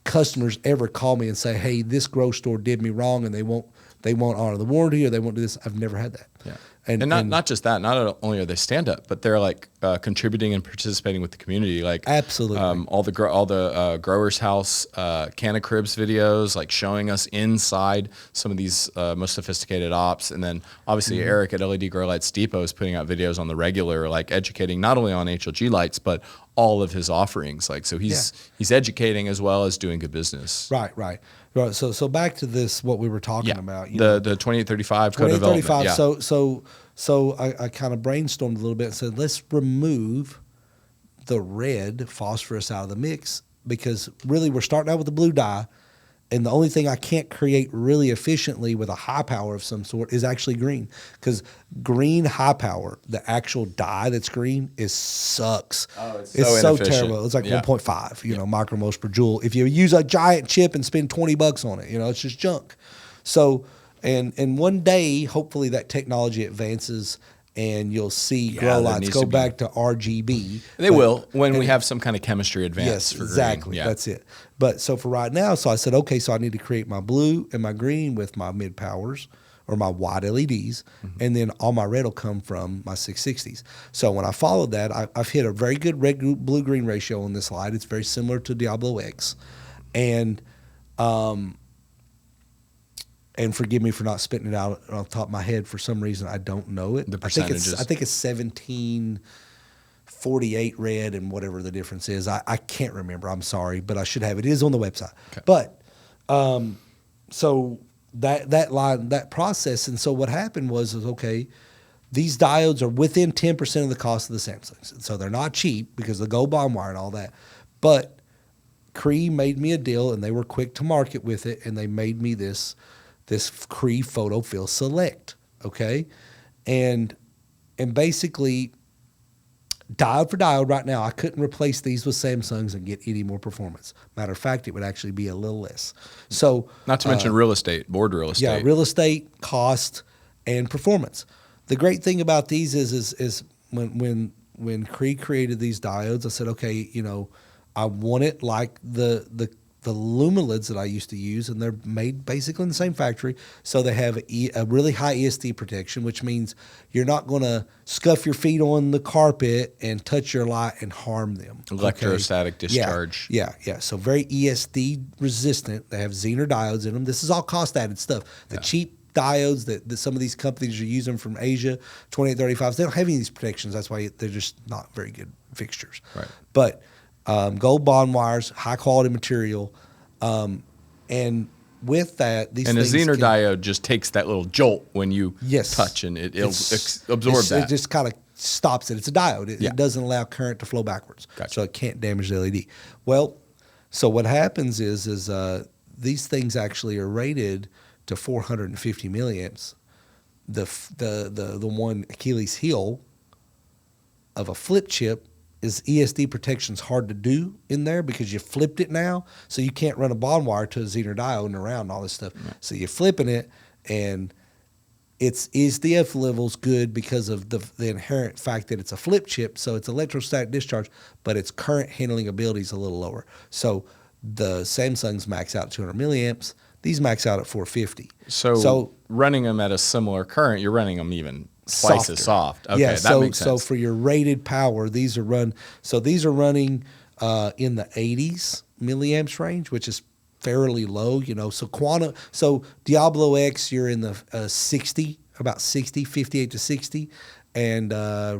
customers ever call me and say, "Hey, this grow store did me wrong," and they won't honor the warranty or they won't do this. I've never had that. Yeah. And not just that. Not only are they stand up, but they're like contributing and participating with the community. Like absolutely, all the Growers House Canacribs videos, like showing us inside some of these most sophisticated ops, and then obviously Eric at LED Grow Lights Depot is putting out videos on the regular, like educating not only on HLG lights but all of his offerings. Like so, he's educating as well as doing good business. Right. So back to this, what we were talking about. The 2835 co-development. 2835. So I kind of brainstormed a little bit and said, let's remove the red phosphorus out of the mix because really we're starting out with the blue dye, and the only thing I can't create really efficiently with a high power of some sort is actually green, because green high power, the actual dye that's green, sucks. Oh, it's so terrible. It's like 1.5, micromoles per joule. If you use a giant chip and spend $20 on it, it's just junk. So, and one day, hopefully, that technology advances and you'll see grow lights go back to RGB. They will when we have some kind of chemistry advance. Yes, for exactly. Green. That's it. But so for right now, so I said, okay, so I need to create my blue and my green with my mid powers or my wide LEDs, and then all my red will come from my 660s. So when I followed that, I've hit a very good red, blue, green ratio on this light. It's very similar to Diablo X, and forgive me for not spitting it out off the top of my head. For some reason, I don't know it. The percentages. I think it's 1748 red and whatever the difference is. I can't remember. I'm sorry, but I should have it. It is on the website. Okay. But so that process, and so what happened was okay, these diodes are within 10% of the cost of the Samsungs, and so they're not cheap because the gold bond wire and all that. But Cree made me a deal, and they were quick to market with it, and they made me this Cree PhotoFill Select, okay? And basically, diode for diode right now, I couldn't replace these with Samsungs and get any more performance. Matter of fact, it would actually be a little less. So, not to mention real estate, board real estate. Yeah, real estate, cost, and performance. The great thing about these is when Cree created these diodes, I said, okay, I want it like the lumilids that I used to use, and they're made basically in the same factory. So they have a really high ESD protection, which means you're not going to scuff your feet on the carpet and touch your light and harm them. Electrostatic discharge. Yeah. So very ESD resistant. They have Zener diodes in them. This is all cost added stuff. The cheap diodes that some of these companies are using from Asia, 2835s, they don't have any of these protections. That's why they're just not very good fixtures. Right. But gold bond wires, high quality material. And with that, these And a things Zener can, diode just takes that little jolt when you Yes. touch, and it'll absorb that. It just kind of stops it. It's a diode. Yeah. It doesn't allow current to flow backwards, Gotcha. so it can't damage the LED. Well, so what happens is these things actually are rated to 450 milliamps. The one Achilles heel of a flip chip is ESD protection's hard to do in there because you flipped it now, so you can't run a bond wire to a Zener diode and around all this stuff. Yeah. So you're flipping it, and its ESDF level's good because of the inherent fact that it's a flip chip, so it's electrostatic discharge, but its current handling ability is a little lower. So the Samsungs max out 200 milliamps. These max out at 450. So running them at a similar current, you're running them even twice as soft. Okay, yeah, that makes sense. So for your rated power, these are running in the 80s milliamps range, which is fairly low. So Diablo X, you're in the 60, about 60, 58 to 60. And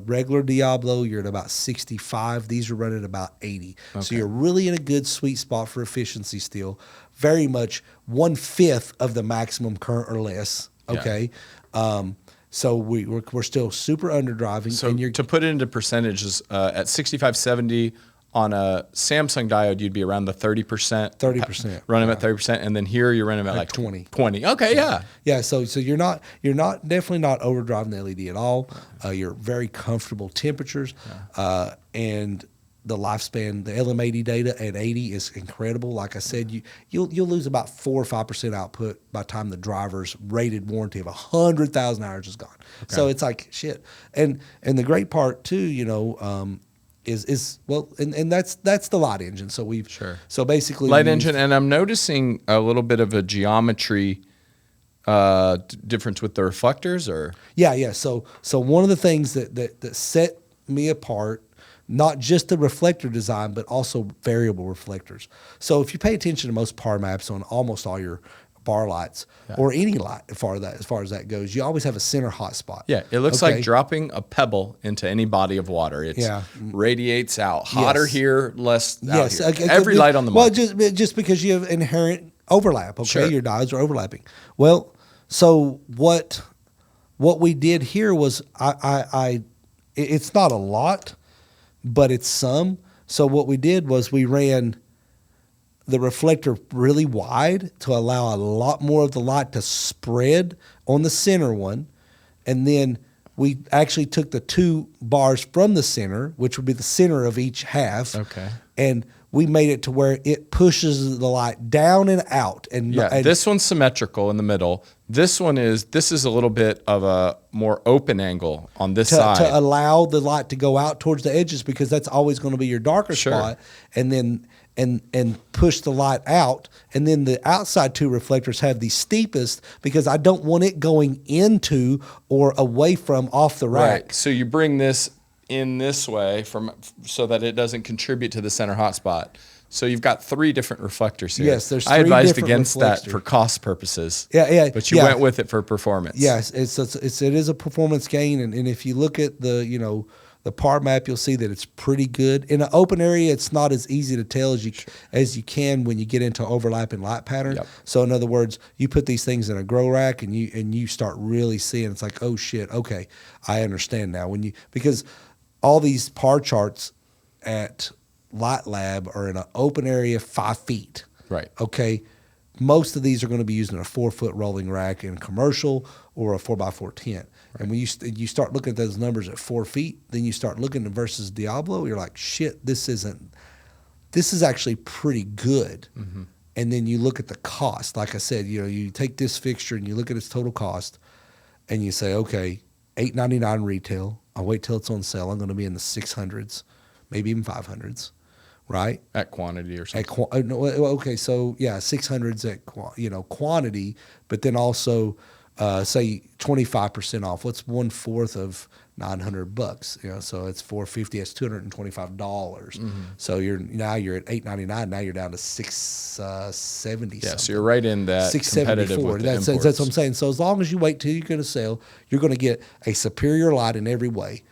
regular Diablo, you're at about 65. These are running about 80. Okay. So you're really in a good sweet spot for efficiency still. Very much 1/5 of the maximum current or less. Okay. Yeah. So we're still super underdriving. So and to put it into percentages, at 6570 on a Samsung diode, you'd be around the 30%. 30%. Running at 30%, and then here you're running at like 20. 20. Okay, yeah. Yeah, so you're definitely not overdriving the LED at all. You're very comfortable temperatures, and the lifespan, the LM80 data at 80 is incredible. Like I said, you'll lose about 4 or 5% output by the time the driver's rated warranty of 100,000 hours is gone. Okay. So it's like shit. And the great part too, is that's the light engine. So so basically light engine, and I'm noticing a little bit of a geometry difference with the reflectors, or yeah. So one of the things that set me apart, not just the reflector design, but also variable reflectors. So if you pay attention to most power maps on almost all your bar lights, or any light as far as that goes, you always have a center hot spot. Yeah, it looks like dropping a pebble into any body of water. It radiates out. Hotter here, less out here. Every light on the market. Well, just because you have inherent overlap, okay? Sure. Your diodes are overlapping. Well, so what we did here was it's not a lot, but it's some. So what we did was we ran the reflector really wide to allow a lot more of the light to spread on the center one. And then we actually took the 2 bars from the center, which would be the center of each half. Okay. And we made it to where it pushes the light down and out. And this one's symmetrical in the middle. This is a little bit of a more open angle on this side. To allow the light to go out towards the edges, because that's always going to be your darker spot. And then and push the light out, and then the outside 2 reflectors have the steepest, because I don't want it going into or away from off the rack. Right. So you bring this in this way so that it doesn't contribute to the center hotspot. So you've got 3 different reflectors here. Yes, there's 3 I advised different against reflectors. that for cost purposes. Yeah. But you went with it for performance. Yes, it is a performance gain, and if you look at the par map, you'll see that it's pretty good. In an open area, it's not as easy to tell as you can when you get into overlapping light pattern. Yep. So in other words, you put these things in a grow rack, and you start really seeing, it's like, oh shit, okay, I understand now. Because all these par charts at Light Lab are in an open area 5 feet. Right. Okay. Most of these are going to be used in a 4-foot rolling rack in commercial or a 4x4 tent. Right. And when you start looking at those numbers at 4 feet, then you start looking at versus Diablo, you're like, shit, this is actually pretty good. Mm-hmm. And then you look at the cost. Like I said, you take this fixture and you look at its total cost, and you say, okay, $899 retail. I'll wait till it's on sale. I'm going to be in the 600s, maybe even 500s. Right, at quantity or something. Okay, so yeah, 600s at quantity, but then also say 25% off. What's 1/4 of $900? So it's $450. It's $225. Mm-hmm. So you're at $899. Now you're down to $670. Yeah, so you're right in that competitive with the imports. That's what I'm saying. So as long as you wait till you're going to sell, you're going to get a superior light in every way.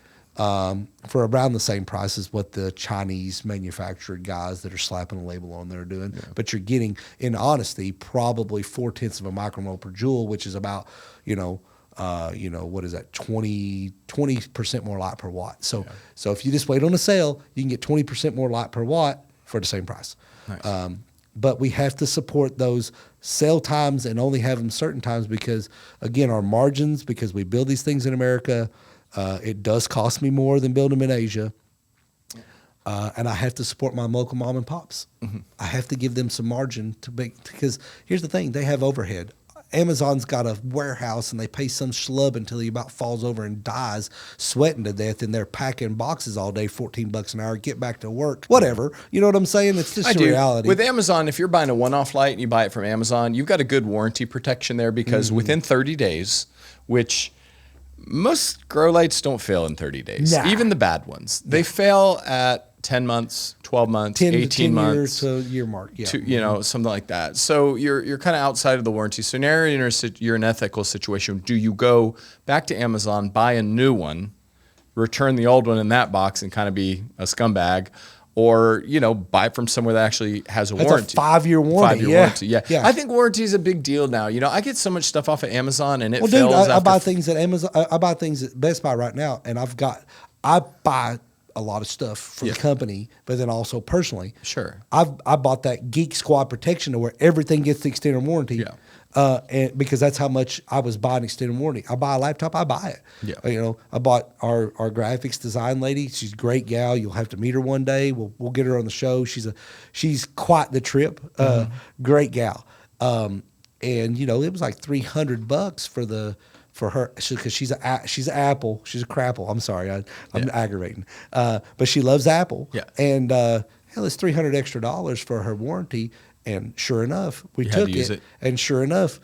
for around the same price as what the Chinese manufactured guys that are slapping a label on there are doing. Yeah. But you're getting, in honesty, probably 0.4 of a micromole per joule, which is about, what is that, 20% more light per watt. So so if you just wait on a sale, you can get 20% more light per watt for the same price. Nice. But we have to support those sale times and only have them certain times because, again, our margins, because we build these things in America, it does cost me more than building them in Asia. And I have to support my local mom and pops. Mm-hmm. I have to give them some margin because here's the thing, they have overhead. Amazon's got a warehouse and they pay some schlub until he about falls over and dies sweating to death, and they're packing boxes all day, $14 an hour, get back to work, whatever. You know what I'm saying? It's just reality. With Amazon, if you're buying a one-off light and you buy it from Amazon, you've got a good warranty protection there because within 30 days, which most grow lights don't fail in 30 days, even the bad ones. They fail at 10 months, 12 months, 18 months. To year mark, something like that. So you're kind of outside of the warranty. So now you're in an ethical situation. Do you go back to Amazon, buy a new one, return the old one in that box and kind of be a scumbag, or, buy it from somewhere that actually has a warranty? A 5-year warranty. 5-year warranty, yeah. I think warranty is a big deal now. I get so much stuff off of Amazon and it fails. I buy things at Amazon. I buy things at Best Buy right now, and I buy a lot of stuff for the company, but then also personally. Sure. I bought that Geek Squad protection to where everything gets the extended warranty. Yeah. And because that's how much I was buying extended warranty. I buy a laptop, I buy it. Yeah. I bought our graphics design lady. She's a great gal. You'll have to meet her one day. We'll get her on the show. She's quite the trip. Great gal. And it was like $300 for her, because she's an Apple. She's a crapple. I'm sorry, I'm aggravating. But she loves Apple. Yeah. And it's $300 extra for her warranty. And sure enough, we took it. And sure enough,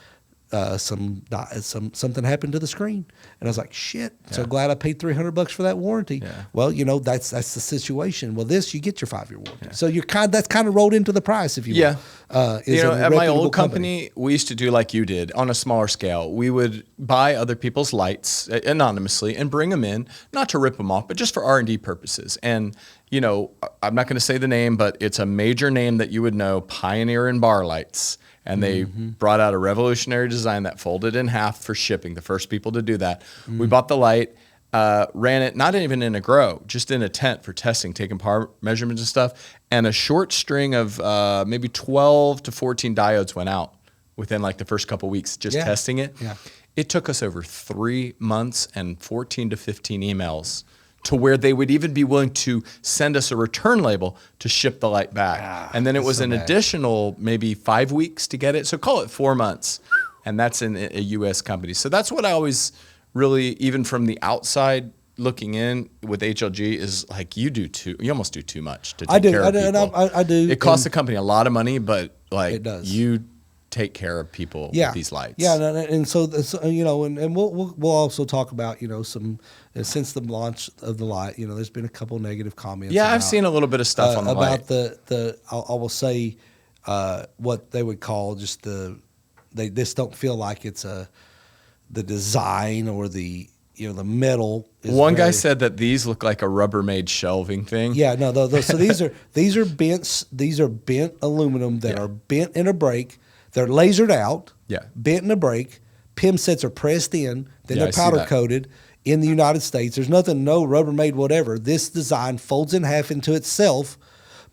something happened to the screen, and I was like, "Shit!" Yeah. So glad I paid $300 for that warranty. Yeah. Well, that's the situation. Well, you get your 5-year warranty, so that's kind of rolled into the price, if you will. At my old company, we used to do like you did on a smaller scale. We would buy other people's lights anonymously and bring them in, not to rip them off, but just for R&D purposes. And I'm not going to say the name, but it's a major name that you would know, Pioneer in bar lights. And they brought out a revolutionary design that folded in half for shipping, the first people to do that. We bought the light, ran it, not even in a grow, just in a tent for testing, taking power measurements and stuff. And a short string of maybe 12 to 14 diodes went out within like the first couple weeks, just testing it. Yeah. It took us over 3 months and 14 to 15 emails to where they would even be willing to send us a return label to ship the light back. And then it was an additional maybe 5 weeks to get it. So call it 4 months. And that's in a U.S. company. So that's what I always really, even from the outside looking in with HLG, is like you almost do too much to take care of people. I do. It costs the company a lot of money, but like it does. You take care of people with these lights. Yeah, and so and we'll also talk about some since the launch of the light. There's been a couple negative comments. Yeah, I've seen a little bit of stuff on the light about I will say what they would call just they just don't feel like it's the design or the the metal. One guy said that these look like a Rubbermaid shelving thing. Yeah, no, so these are bent aluminum that are bent in a break. They're lasered out, bent in a break. PIM sets are pressed in, then they're powder coated in the United States. There's nothing, no Rubbermaid, whatever. This design folds in half into itself,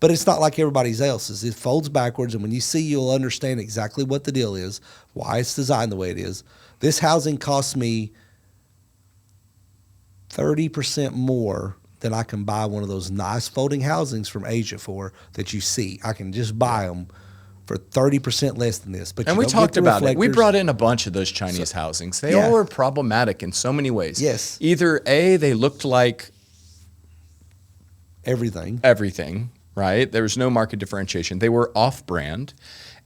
but it's not like everybody else's. It folds backwards, and when you see, you'll understand exactly what the deal is, why it's designed the way it is. This housing costs me 30% more than I can buy one of those nice folding housings from Asia for that you see. I can just buy them for 30% less than this. But we talked about it. We brought in a bunch of those Chinese housings. They all were problematic in so many ways. Yes. Either A, they looked like everything, right? There was no market differentiation. They were off-brand.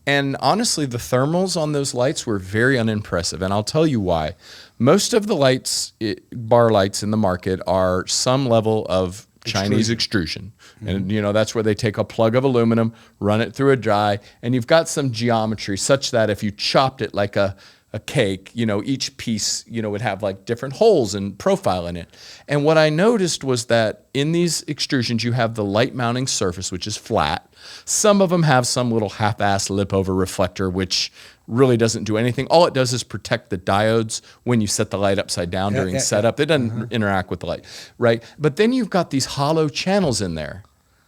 And honestly, the thermals on those lights were very unimpressive. And I'll tell you why. Most of the lights, bar lights in the market, are some level of Chinese extrusion. And that's where they take a plug of aluminum, run it through a die, and you've got some geometry such that if you chopped it like a a cake, each piece, would have like different holes and profile in it. And what I noticed was that in these extrusions, you have the light mounting surface, which is flat. Some of them have some little half-ass lip over reflector, which really doesn't do anything. All it does is protect the diodes when you set the light upside down during setup. It doesn't interact with the light, right? But then you've got these hollow channels in there,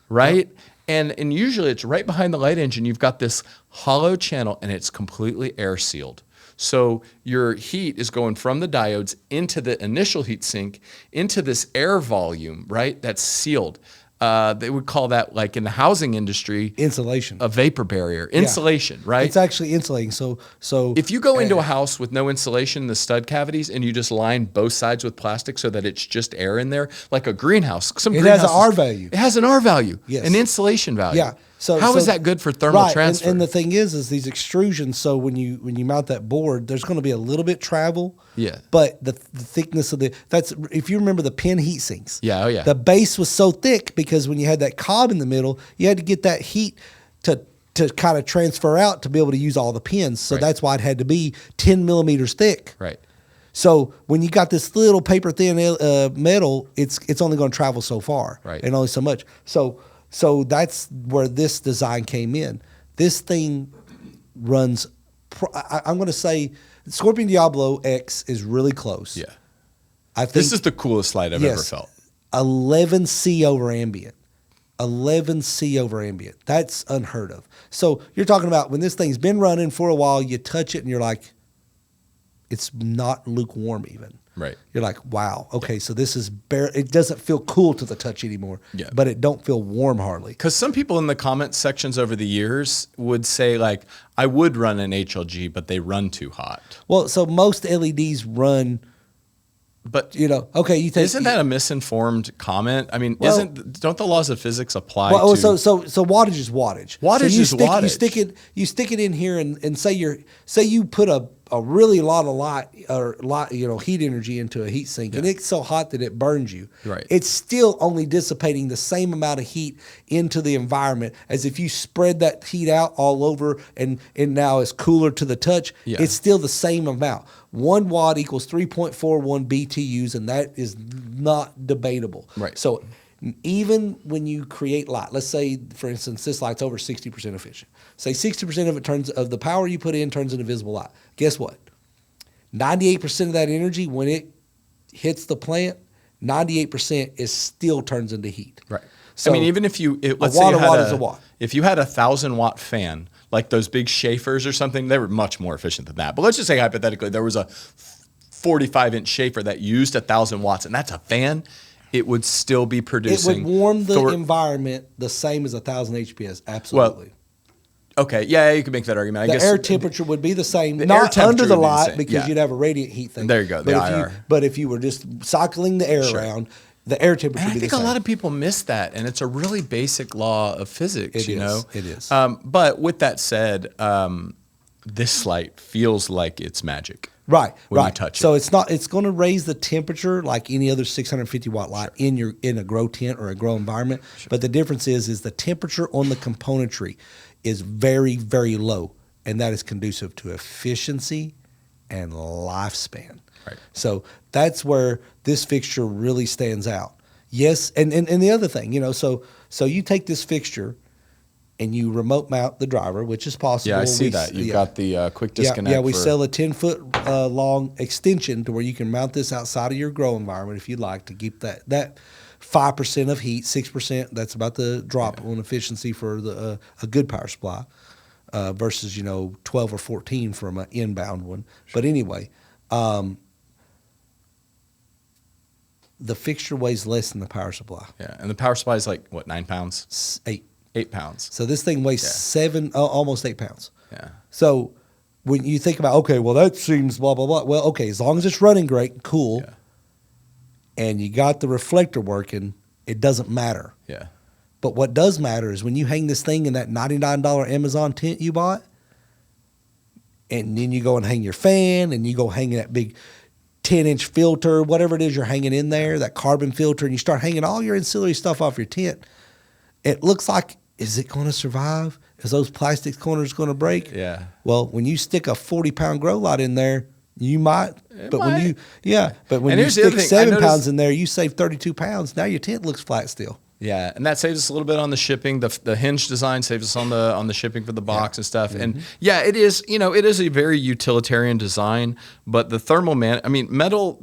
right? Yep. And usually it's right behind the light engine. You've got this hollow channel, and it's completely air sealed. So your heat is going from the diodes into the initial heat sink, into this air volume, right? That's sealed. They would call that, like in the housing industry, insulation, a vapor barrier, insulation, right? It's actually insulating. So if you go into a house with no insulation in the stud cavities and you just line both sides with plastic so that it's just air in there, like a greenhouse, it has an R value. It has an R value, yes, an insulation value. Yeah. How is that good for thermal transfer? And the thing is these extrusions. So when you mount that board, there's going to be a little bit travel. Yeah. But the thickness of that's if you remember the pin heat sinks. Yeah. Oh yeah. The base was so thick because when you had that cob in the middle, you had to get that heat to kind of transfer out to be able to use all the pins. So that's why it had to be 10 millimeters thick. Right. So when you got this little paper thin metal, it's only going to travel so far, right, and only so much. So that's where this design came in. This thing runs, I'm going to say Scorpion Diablo X is really close. Yeah. I think this is the coolest light I've ever felt. 11C over ambient. 11C over ambient. That's unheard of. So you're talking about when this thing's been running for a while, you touch it and you're like, it's not lukewarm even. Right. You're like, wow, okay, so this is it doesn't feel cool to the touch anymore, but it don't feel warm hardly. Because some people in the comment sections over the years would say, like, I would run an HLG, but they run too hot. Well, so most LEDs run, but okay, you think isn't that a misinformed comment? I mean, don't the laws of physics apply to? So wattage is wattage. Wattage is wattage. You stick it in here and say you put a really lot of heat energy into a heat sink, and it's so hot that it burns you. Right. It's still only dissipating the same amount of heat into the environment as if you spread that heat out all over and now it's cooler to the touch. Yeah. It's still the same amount. 1 watt equals 3.41 BTUs, and that is not debatable. Right. So even when you create light, let's say, for instance, this light's over 60% efficient. Say 60% of the power you put in turns into visible light. Guess what? 98% of that energy, when it hits the plant, 98% still turns into heat. Right. So, I mean, even if let's say is a watt. If you had a 1,000-watt fan, like those big Schaefers or something, they were much more efficient than that. But let's just say hypothetically there was a 45-inch Schaefer that used 1,000 watts, and that's a fan. It would still be producing. It would warm the environment the same as 1,000 HPS. Absolutely. Well, okay, yeah, you can make that argument. I guess air temperature would be the same, not under the light because you'd have a radiant heat thing. There you go, the IR. But if you were just cycling the air around, the air temperature would be the same. I think a lot of people miss that, and it's a really basic law of physics. It is. But with that said, this light feels like it's magic. Right, when you touch it. So it's going to raise the temperature like any other 650-watt light in a grow tent or a grow environment. Sure. But the difference is the temperature on the componentry is very, very low, and that is conducive to efficiency and lifespan. Right. So that's where this fixture really stands out. Yes, and the other thing, so you take this fixture and you remote mount the driver, which is possible. Yeah, I see that. You've got the quick disconnect. Yeah, we sell a 10-foot long extension to where you can mount this outside of your grow environment if you'd like to keep that 5% of heat, 6%. That's about the drop on efficiency for a good power supply versus 12 or 14 from an inbound one. Sure. But anyway, the fixture weighs less than the power supply. Yeah, and the power supply is like what, 9 pounds? 8 pounds. So this thing weighs almost 8 pounds. Yeah. So when you think about, okay, well, that seems blah, blah, blah. Well, okay, as long as it's running great, cool, and you got the reflector working, it doesn't matter. Yeah. But what does matter is when you hang this thing in that $99 Amazon tent you bought, and then you go and hang your fan, and you go hang that big 10-inch filter, whatever it is you're hanging in there, that carbon filter, and you start hanging all your ancillary stuff off your tent, it looks like, is it going to survive? Is those plastic corners going to break? Yeah. Well, when you stick a 40-pound grow light in there, you might. But when you here's the other stick thing, 7 I pounds noticed- in there, you save 32 pounds. Now your tent looks flat still. Yeah, and that saves us a little bit on the shipping. The hinge design saves us on the shipping for the box and stuff. And yeah, it is, it is a very utilitarian design, but the thermal metal,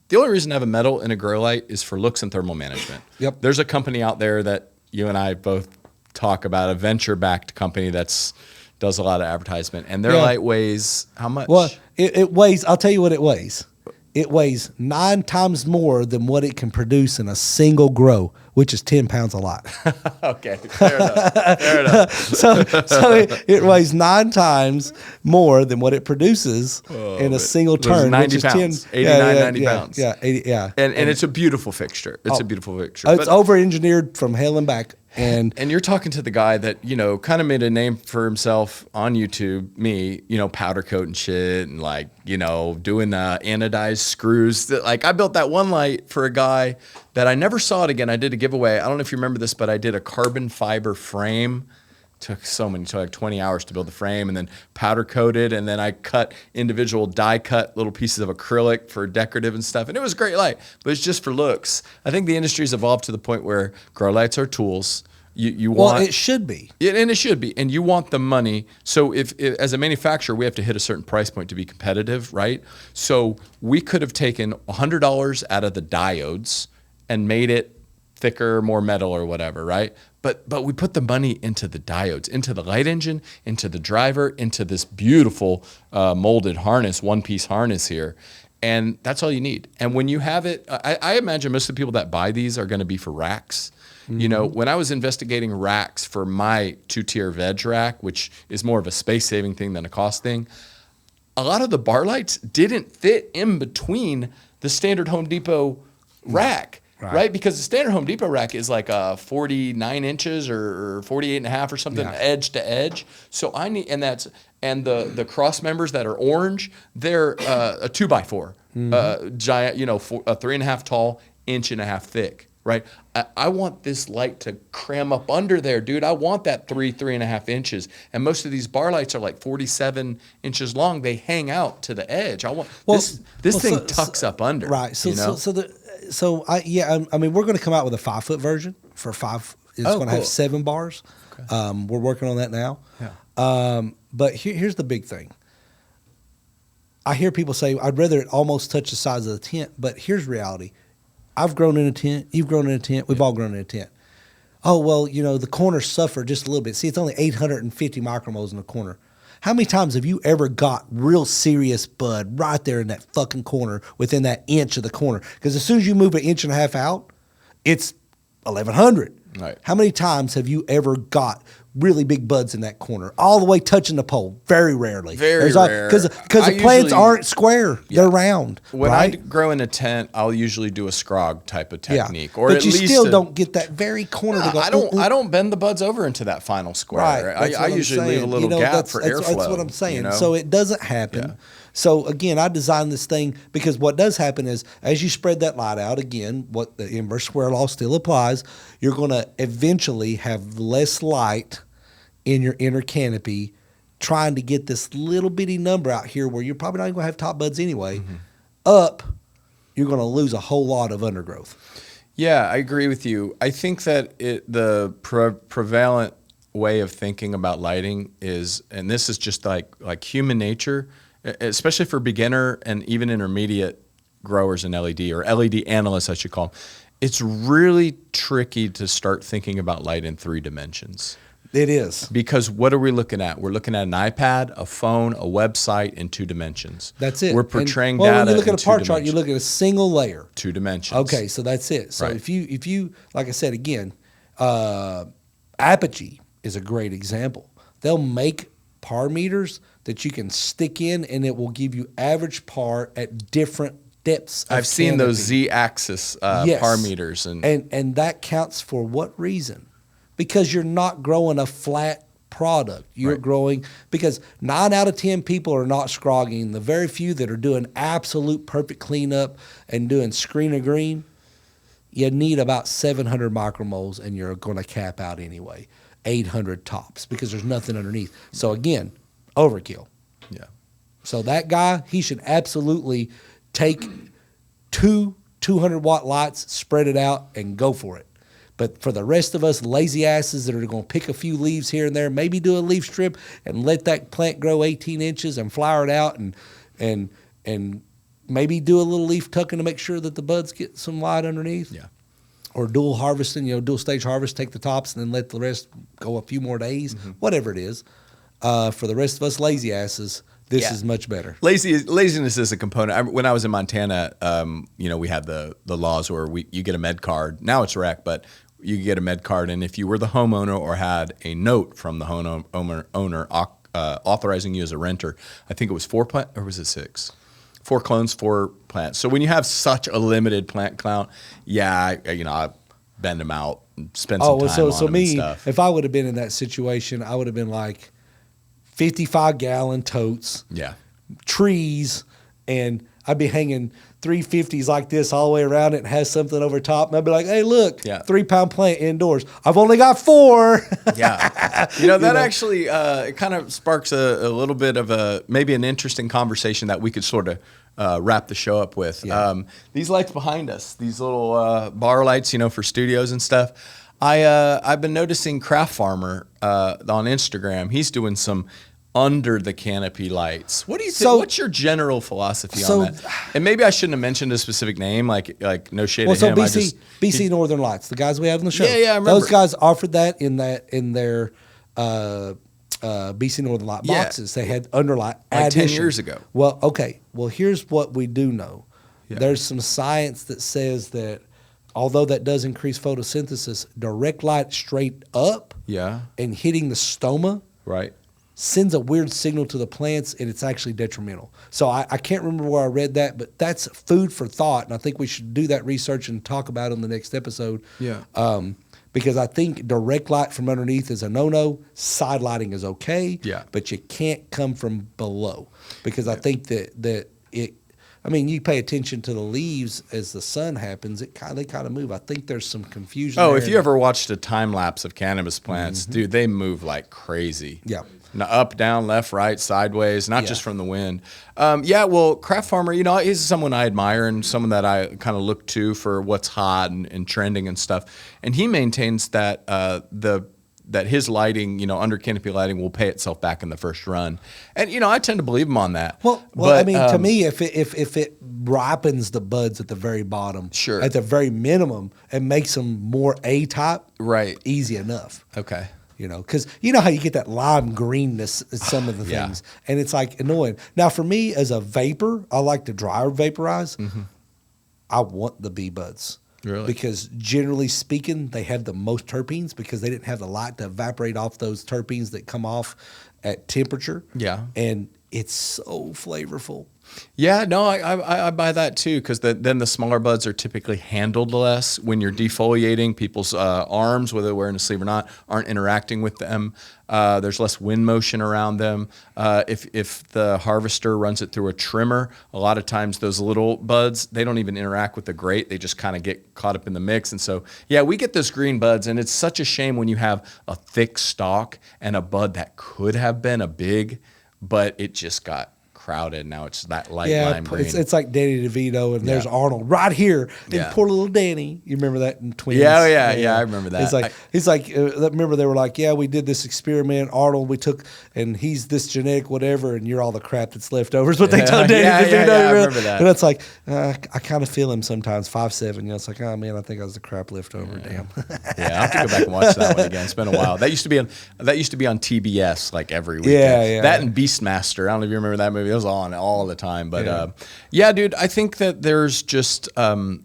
the only reason to have a metal in a grow light is for looks and thermal management. Yep. There's a company out there that you and I both talk about, a venture-backed company does a lot of advertisement, and their light weighs how much? Well, it weighs, I'll tell you what it weighs. It weighs 9 times more than what it can produce in a single grow, which is 10 pounds a lot. Okay, fair enough. Fair enough. so it weighs 9 times more than what it produces in a single turn, 90 which pounds, is 90 pounds. Yeah, 80, yeah. And it's a beautiful fixture. It's a beautiful fixture. It's over-engineered from hell and back. And you're talking to the guy that, kind of made a name for himself on YouTube, me, powder coat and shit, and doing the anodized screws. I built that one light for a guy that I never saw it again. I did a giveaway. I don't know if you remember this, but I did a carbon fiber frame. Took like 20 hours to build the frame, and then powder coated, and then I cut individual die cut little pieces of acrylic for decorative and stuff. And it was a great light, but it's just for looks. I think the industry's evolved to the point where grow lights are tools. You want, well, it should be. And it should be. And you want the money. So if as a manufacturer, we have to hit a certain price point to be competitive, right? So we could have taken $100 out of the diodes and made it thicker, more metal or whatever, right? But we put the money into the diodes, into the light engine, into the driver, into this beautiful molded harness, one-piece harness here. And that's all you need. And when you have it, I imagine most of the people that buy these are going to be for racks. When I was investigating racks for my 2-tier veg rack, which is more of a space-saving thing than a cost thing, a lot of the bar lights didn't fit in between the standard Home Depot rack. Right? Because the standard Home Depot rack is like 49 inches or 48 and a half or something, edge to edge. So I need, and the cross members that are orange, they're a 2x4, giant, a 3.5 tall, 1.5 thick. Right? I want this light to cram up under there, dude. I want that 3.5 inches. And most of these bar lights are like 47 inches long. They hang out to the edge. I want this thing tucks up under. Right. I mean, we're going to come out with a 5-foot version for 5. It's going to have 7 bars. Okay. We're working on that now. Yeah. But here's the big thing. I hear people say, I'd rather it almost touch the size of the tent, but here's reality. I've grown in a tent. You've grown in a tent. We've all grown in a tent. Oh, well, the corners suffer just a little bit. See, it's only 850 micromoles in the corner. How many times have you ever got real serious bud right there in that fucking corner within that inch of the corner? Because as soon as you move 1.5 inches out, it's 1,100. Right. How many times have you ever got really big buds in that corner, all the way touching the pole? Very rarely. Very rare. Because the plants aren't square; they're round. When right? I grow in a tent, I'll usually do a scrog type of technique, or but at you least still don't get that very corner to go. I don't bend the buds over into that final square. Right. I usually leave a little gap for airflow. That's what I'm saying. So it doesn't happen. Yeah. So again, I designed this thing because what does happen is as you spread that light out, again, what the inverse square law still applies, you're going to eventually have less light in your inner canopy trying to get this little bitty number out here where you're probably not even going to have top buds anyway. Up, you're going to lose a whole lot of undergrowth. Yeah, I agree with you. I think that the prevalent way of thinking about lighting is, and this is just like human nature, especially for beginner and even intermediate growers in LED or LED analysts, I should call them. It's really tricky to start thinking about light in 3 dimensions. It is. Because what are we looking at? We're looking at an iPad, a phone, a website in 2 dimensions. That's it. We're portraying data when you look in at a part 2 chart, you dimensions. look at a single layer. 2 dimensions. Okay, so that's it. So Right. if you like I said again, Apogee is a great example. They'll make par meters that you can stick in, and it will give you average par at different depths. I've seen those Z-axis par meters, and that counts for what reason? Because you're not growing a flat product. You're growing because 9 out of 10 people are not scrogging. The very few that are doing absolute perfect cleanup and doing screen of green, you need about 700 micromoles, and you're going to cap out anyway. 800 tops because there's nothing underneath. So again, overkill. Yeah. So that guy, he should absolutely take two 200-watt lights, spread it out, and go for it. But for the rest of us lazy asses that are going to pick a few leaves here and there, maybe do a leaf strip and let that plant grow 18 inches and flower it out and maybe do a little leaf tucking to make sure that the buds get some light underneath. Yeah. Or dual harvesting, dual stage harvest, take the tops and then let the rest go a few more days, whatever it is. For the rest of us lazy asses, this is much better. Laziness is a component. When I was in Montana, we had the laws where you get a med card. Now it's rec, but you get a med card, and if you were the homeowner or had a note from the owner authorizing you as a renter, I think it was 4 plants, or was it 6? 4 clones, 4 plants. So when you have such a limited plant count, I bend them out and spend some time on them and stuff. If I would have been in that situation, I would have been like 55-gallon totes, trees, and I'd be hanging 350s like this all the way around it and has something over top. And I'd be like, hey, look, 3-pound plant indoors. I've only got 4. Actually it kind of sparks a little bit of maybe an interesting conversation that we could sort of wrap the show up with. Yeah. These lights behind us, these little bar lights, for studios and stuff. I've been noticing Craft Farmer on Instagram. He's doing some under the canopy lights. What do you think? What's your general philosophy on that? And maybe I shouldn't have mentioned a specific name, like no shade to him. BC Northern Lights, the guys we have on the show. Yeah, I remember. Those guys offered that in their BC Northern Light boxes. They had underlight like 10 years ago. Well, okay. Well, here's what we do know. Yeah. There's some science that says that although that does increase photosynthesis, direct light straight up and hitting the stoma sends a weird signal to the plants, and it's actually detrimental. So I can't remember where I read that, but that's food for thought, and I think we should do that research and talk about it on the next episode. Yeah. Because I think direct light from underneath is a no-no. Side lighting is okay, but you can't come from below. Because I think that it – you pay attention to the leaves as the sun happens, they kind of move. I think there's some confusion there. If you ever watched a time lapse of cannabis plants, dude, they move like crazy. Yeah. Up, down, left, right, sideways, not just from the wind. Well, Craft Farmer, he's someone I admire and someone that I kind of look to for what's hot and trending and stuff. And he maintains that that his lighting, under canopy lighting, will pay itself back in the first run. And I tend to believe him on that. But, to me, if it ripens the buds at the very bottom, at the very minimum, and makes them more A-type, easy enough. Okay. Because how you get that lime greenness in some of the things, and it's like annoying. Now, for me, as a vapor, I like to dry or vaporize. Mm-hmm. I want the bee buds. Really? Because generally speaking, they have the most terpenes because they didn't have the light to evaporate off those terpenes that come off at temperature. Yeah. And it's so flavorful. Yeah, no, I buy that too, because then the smaller buds are typically handled less. When you're defoliating, people's arms, whether they're wearing a sleeve or not, aren't interacting with them. There's less wind motion around them. If the harvester runs it through a trimmer, a lot of times those little buds, they don't even interact with the grate. They just kind of get caught up in the mix. And so, we get those green buds, and it's such a shame when you have a thick stalk and a bud that could have been a big, but it just got crowded. Now it's that light lime green. It's like Danny DeVito, and there's Arnold right here. And poor little Danny. You remember that in Twins? Yeah, I remember that. He's like, remember they were like, we did this experiment. Arnold, we took, and he's this genetic whatever, and you're all the crap that's left over. Is what they told Danny DeVito. I remember that. And it's like, I kind of feel him sometimes, 5'7". It's like, oh man, I think I was the crap left over. Damn. I have to go back and watch that one again. It's been a while. That used to be on TBS like every weekend. Yeah. That and Beastmaster. I don't know if you remember that movie. It was on all the time. But dude, I think that there's just and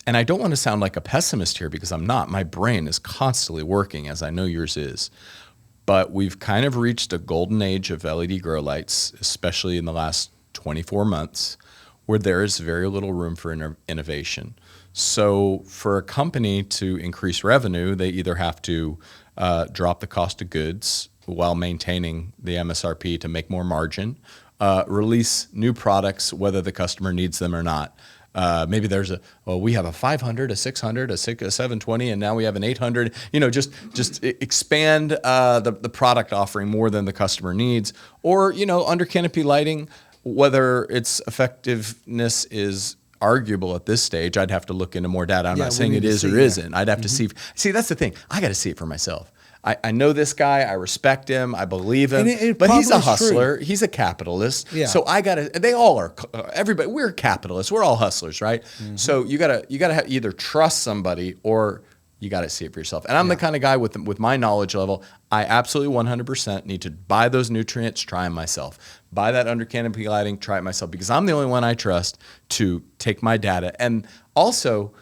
I don't want to sound like a pessimist here because I'm not. My brain is constantly working, as I know yours is. But we've kind of reached a golden age of LED grow lights, especially in the last 24 months, where there is very little room for innovation. So for a company to increase revenue, they either have to drop the cost of goods while maintaining the MSRP to make more margin, release new products, whether the customer needs them or not, Maybe there's we have a 500, a 600, a 720, and now we have an 800. Just expand the product offering more than the customer needs. Or, under canopy lighting, whether its effectiveness is arguable at this stage, I'd have to look into more data. I'm not saying it is or isn't. I'd have to see. See, that's the thing. I got to see it for myself. I know this guy. I respect him. I believe him. But he's a hustler. True. He's a capitalist. Yeah. So I gotta. They all are. Everybody. We're capitalists. We're all hustlers, right? Mm-hmm. So you gotta either trust somebody or you gotta see it for yourself. And I'm the kind of guy with my knowledge level. I absolutely 100% need to buy those nutrients, try them myself. Buy that under canopy lighting, try it myself, because I'm the only one I trust to take my data and also.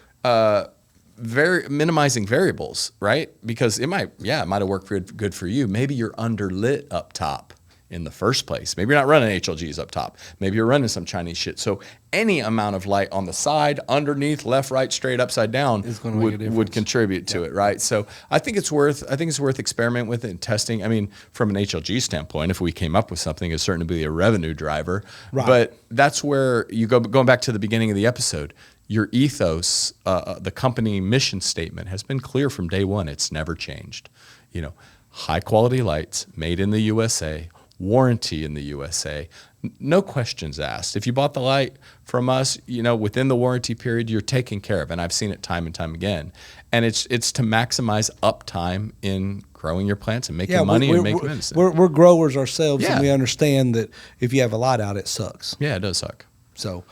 Minimizing variables, right? Because it might have worked good for you. Maybe you're underlit up top in the first place. Maybe you're not running HLGs up top. Maybe you're running some Chinese shit. So any amount of light on the side, underneath, left, right, straight, upside down would contribute to it, right? So I think it's worth experimenting with it and testing. I mean, from an HLG standpoint, if we came up with something, it's certainly be a revenue driver. Right. But that's where you going back to the beginning of the episode. Your ethos, the company mission statement has been clear from day one. It's never changed. High quality lights made in the USA, warranty in the USA, no questions asked. If you bought the light from us, within the warranty period, you're taken care of. And I've seen it time and time again. And it's to maximize uptime in growing your plants and making money and making medicine. We're growers ourselves, and we understand that if you have a light out, it sucks. Yeah, it does suck. So.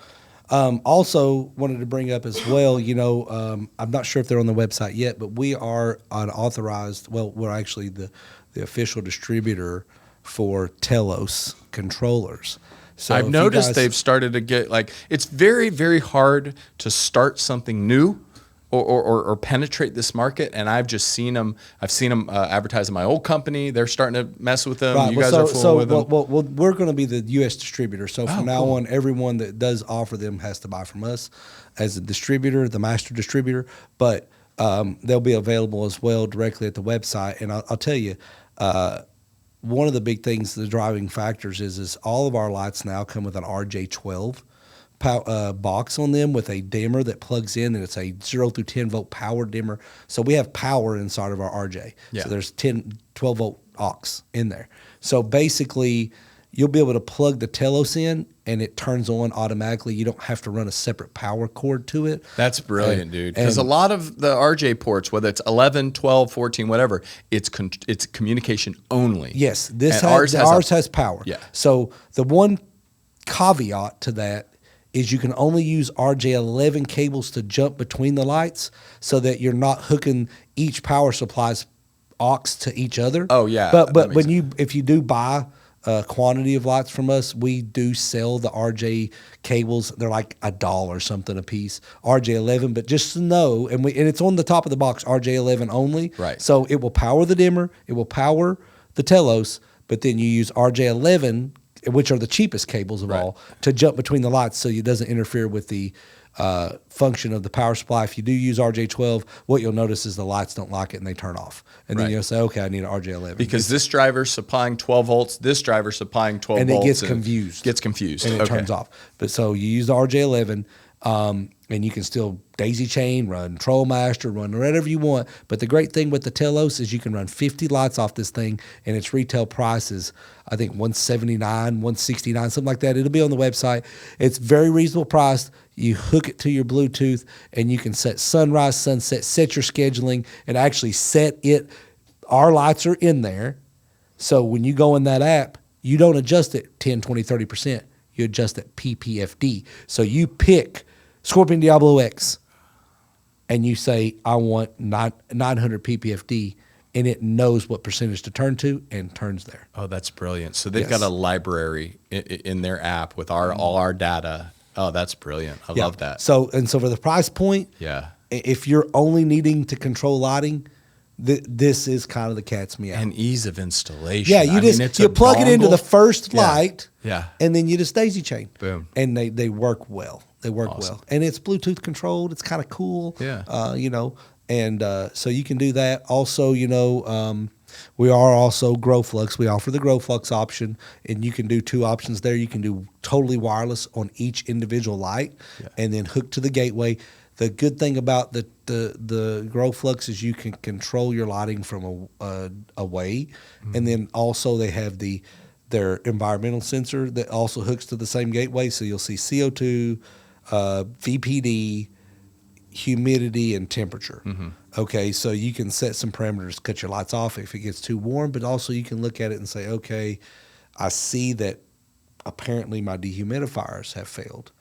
Also wanted to bring up as well, I'm not sure if they're on the website yet, but we are an authorized, we're actually the official distributor for Telos controllers. So I've noticed they've started to get it's very, very hard to start something new or penetrate this market, and I've just seen them. I've seen them advertise in my old company. They're starting to mess with them. Right. You guys are fooling with them. Well, we're going to be the U.S. distributor. So from now on, everyone that does offer them has to buy from us as a distributor, the master distributor. But they'll be available as well directly at the website. And I'll tell you, one of the big things, the driving factors is all of our lights now come with an RJ12. Box on them with a dimmer that plugs in, and it's a 0 through 10 volt power dimmer. So we have power inside of our RJ. Yeah. So there's 12 volt aux in there. So basically, you'll be able to plug the Telos in, and it turns on automatically. You don't have to run a separate power cord to it. That's brilliant, dude. Because a lot of the RJ ports, whether it's 11, 12, 14, whatever, it's communication only. Yes, ours has power. Yeah. So the one caveat to that is you can only use RJ11 cables to jump between the lights so that you're not hooking each power supply's aux to each other. Oh, yeah. But if you do buy a quantity of lights from us, we do sell the RJ cables. They're like $1 or something a piece, RJ11. But just to know, and it's on the top of the box, RJ11 only. Right. So it will power the dimmer, it will power the Telos, but then you use RJ11, which are the cheapest cables of all, to jump between the lights so it doesn't interfere with the function of the power supply. If you do use RJ12, what you'll notice is the lights don't like it and they turn off. And then you'll say, okay, I need an RJ11. Because this driver's supplying 12 volts, this driver's supplying 12 volts. And it gets confused. And it turns off. But so you use the RJ11, and you can still daisy chain, run Troll Master, run whatever you want. But the great thing with the Telos is you can run 50 lights off this thing, and its retail price is, I think, $179, $169, something like that. It'll be on the website. It's very reasonable priced. You hook it to your Bluetooth, and you can set sunrise, sunset, set your scheduling, and actually set it. Our lights are in there. So when you go in that app, you don't adjust it 10, 20, 30%. You adjust it PPFD. So you pick Scorpion Diablo X, and you say, I want 900 PPFD, and it knows what percentage to turn to and turns there. Oh, that's brilliant. So they've got a library in their app with all our data. Oh, that's brilliant. I love that. So for the price point, if you're only needing to control lighting, this is kind of the cat's meow. And ease of installation. Yeah, you plug it into the first light, yeah, and then you just daisy chain. Boom. And they work well. They work well. And it's Bluetooth controlled. It's kind of cool. Yeah. And so you can do that. Also, We are also Grow Flux. We offer the Grow Flux option, and you can do two options there. You can do totally wireless on each individual light, and then hook to the gateway. The good thing about the Grow Flux is you can control your lighting from away, and then also they have their environmental sensor that also hooks to the same gateway. So you'll see CO2, VPD, humidity, and temperature. Okay, so you can set some parameters to cut your lights off if it gets too warm, but also you can look at it and say, okay, I see that apparently my dehumidifiers have failed,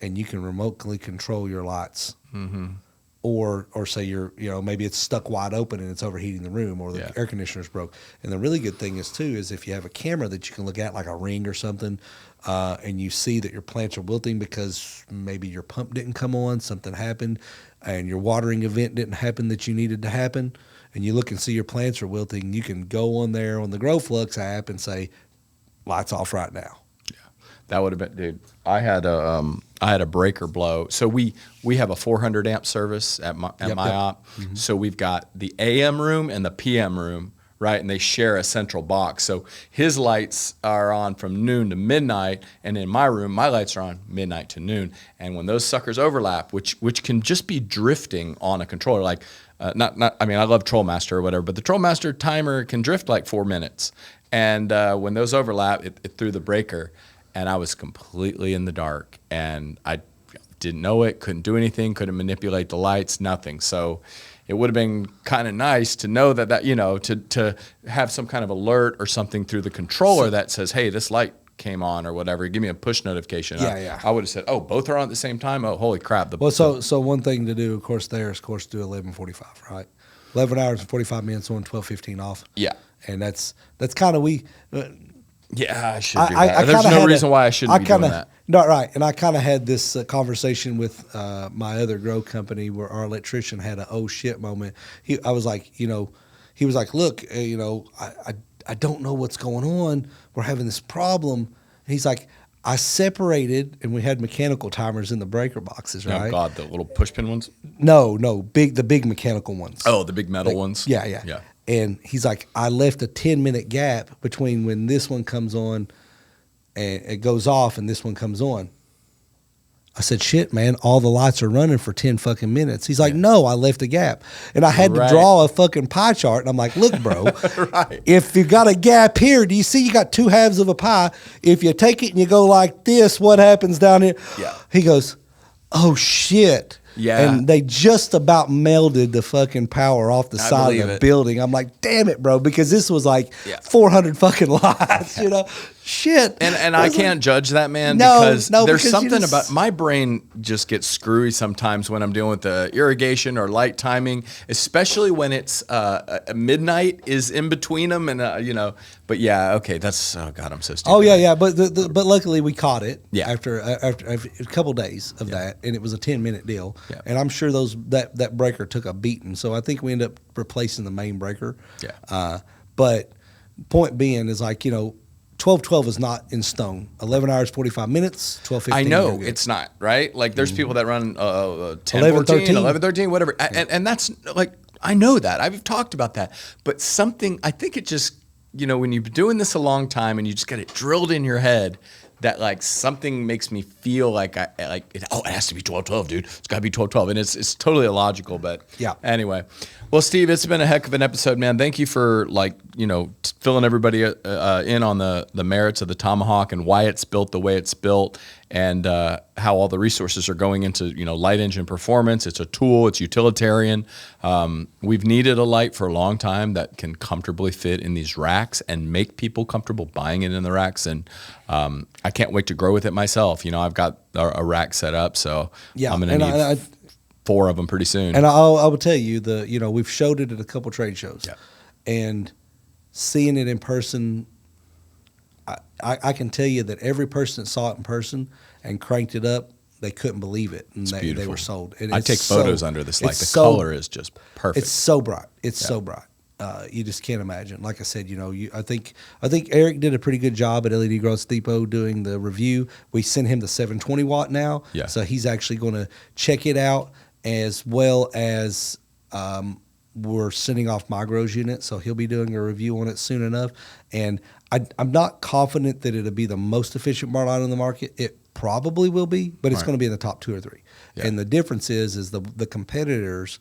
and you can remotely control your lights. Or say maybe it's stuck wide open and it's overheating the room, or the air conditioner's broke. And the really good thing is if you have a camera that you can look at, like a Ring or something, and you see that your plants are wilting because maybe your pump didn't come on, something happened, and your watering event didn't happen that you needed to happen, and you look and see your plants are wilting, you can go on there on the Grow Flux app and say, lights off right now. That would have been, dude. I had a breaker blow. So we have a 400 amp service at my op. So we've got the AM room and the PM room, right? And they share a central box. So his lights are on from noon to midnight, and in my room, my lights are on midnight to noon. And when those suckers overlap, which can just be drifting on a controller, like I love Trollmaster or whatever, but the Trollmaster timer can drift like 4 minutes. And when those overlap, it threw the breaker. And I was completely in the dark, and I didn't know it, couldn't do anything, couldn't manipulate the lights, nothing. So it would have been kind of nice to know that to have some kind of alert or something through the controller that says, hey, this light came on or whatever. Give me a push notification. I would have said, oh, both are on at the same time? Oh, holy crap. So one thing to do, of course, do 11:45, right? 11 hours and 45 minutes on, 12:15 off. Yeah. And that's kind of yeah, I should do that. There's no reason why I shouldn't be doing that. No, right. And I kind of had this conversation with my other grow company where our electrician had an oh shit moment. He was like, look, I don't know what's going on. We're having this problem. And he's like, I separated, and we had mechanical timers in the breaker boxes, right? Oh God, the little push pin ones? No, the big mechanical ones. Oh, the big metal ones? Yeah. And he's like, I left a 10-minute gap between when this one comes on and it goes off and this one comes on. I said, shit, man, all the lights are running for 10 fucking minutes. He's like, no, I left a gap. And I had to draw a fucking pie chart. And I'm like, look, bro, if you got a gap here, do you see you got two halves of a pie? If you take it and you go like this, what happens down here? Yeah. He goes, oh, shit. Yeah. And they just about melded the fucking power off the side of the building. I'm like, damn it, bro, because this was like 400 fucking lights, Shit. And I can't judge that, man, because there's something about my brain just gets screwy sometimes when I'm dealing with the irrigation or light timing, especially when it's midnight is in between them. And, but yeah, okay, that's, oh God, I'm so stupid. Oh, yeah. But luckily we caught it after a couple days of that, and it was a 10-minute deal. Yeah. And I'm sure that breaker took a beating. So I think we ended up replacing the main breaker. Yeah. But point being is like, 12:12 is not in stone. 11 hours, 45 minutes, 12:15. I know it's not, right? Like there's people that run 10:14, 11:13, whatever. And that's like, I know that. I've talked about that. But something, I think it just, when you've been doing this a long time and you just get it drilled in your head that like something makes me feel like it has to be 12:12, dude. It's got to be 12:12. And it's totally illogical, but anyway. Well, Steve, it's been a heck of an episode, man. Thank you for filling everybody in on the merits of the Tomahawk and why it's built the way it's built, and how all the resources are going into light engine performance. It's a tool. It's utilitarian. We've needed a light for a long time that can comfortably fit in these racks and make people comfortable buying it in the racks. And I can't wait to grow with it myself. I've got a rack set up, so I'm going to need 4 of them pretty soon. And I will tell you, we've showed it at a couple trade shows, and seeing it in person, I can tell you that every person that saw it in person and cranked it up, they couldn't believe it, and they were sold. I take photos under this light. The color is just perfect. It's so bright. It's so bright. You just can't imagine. Like I said, I think Eric did a pretty good job at LED Growth Depot doing the review. We sent him the 720 watt now, so he's actually going to check it out, as well as we're sending off Migro's unit, so he'll be doing a review on it soon enough. And I'm not confident that it'll be the most efficient bar line in the market. It probably will be, but it's going to be in the top 2 or 3. Yeah. And the difference is the competitors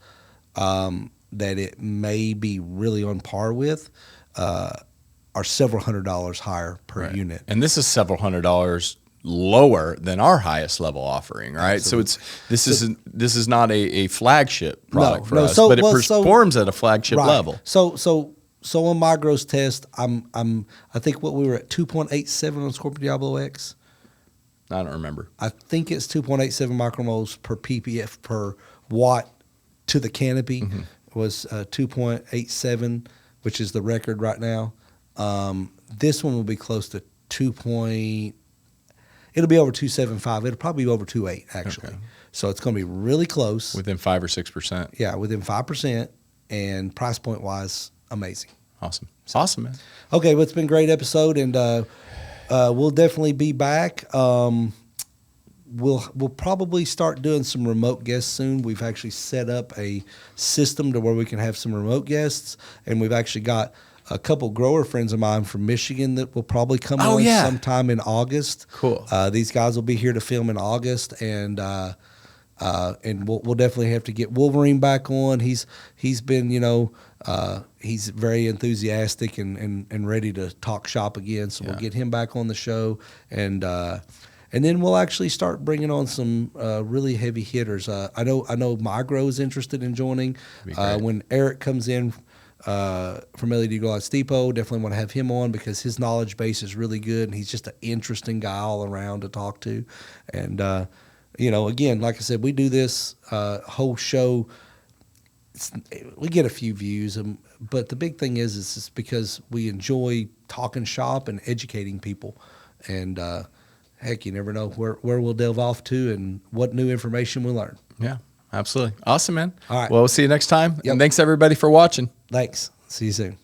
that it may be really on par with are several $100s higher per unit. And this is several $100s lower than our highest level offering, right? Absolutely. So this is not a flagship product for us, but it performs at a flagship level. So on my gross test, I think what we were at 2.87 on Scorpion Diablo X. I don't remember. I think it's 2.87 micromoles per ppf per watt to the canopy. Mm-hmm. Was 2.87, which is the record right now. This one will be close to 2. It'll be over 2.75. It'll probably be over 2.8 actually. Okay. So it's going to be really close. Within 5 or 6%. Yeah, within 5%, and price point wise, amazing. Awesome. Awesome, man. Okay, well, it's been a great episode, and we'll definitely be back. We'll probably start doing some remote guests soon. We've actually set up a system to where we can have some remote guests, and we've actually got a couple grower friends of mine from Michigan that will probably come on sometime in August. Cool. These guys will be here to film in August, and we'll definitely have to get Wolverine back on. He's been, he's very enthusiastic and ready to talk shop again. So we'll get him back on the show, and then we'll actually start bringing on some really heavy hitters. I know Migro is interested in joining. When Eric comes in from LED Glass Depot, definitely want to have him on because his knowledge base is really good, and he's just an interesting guy all around to talk to. And again, like I said, we do this whole show. We get a few views, but the big thing is it's because we enjoy talking shop and educating people. And heck, you never know where we'll delve off to and what new information we'll learn. Yeah, absolutely. Awesome, man. All right. Well, we'll see you next time. Yep. And thanks, everybody, for watching. Thanks. See you soon.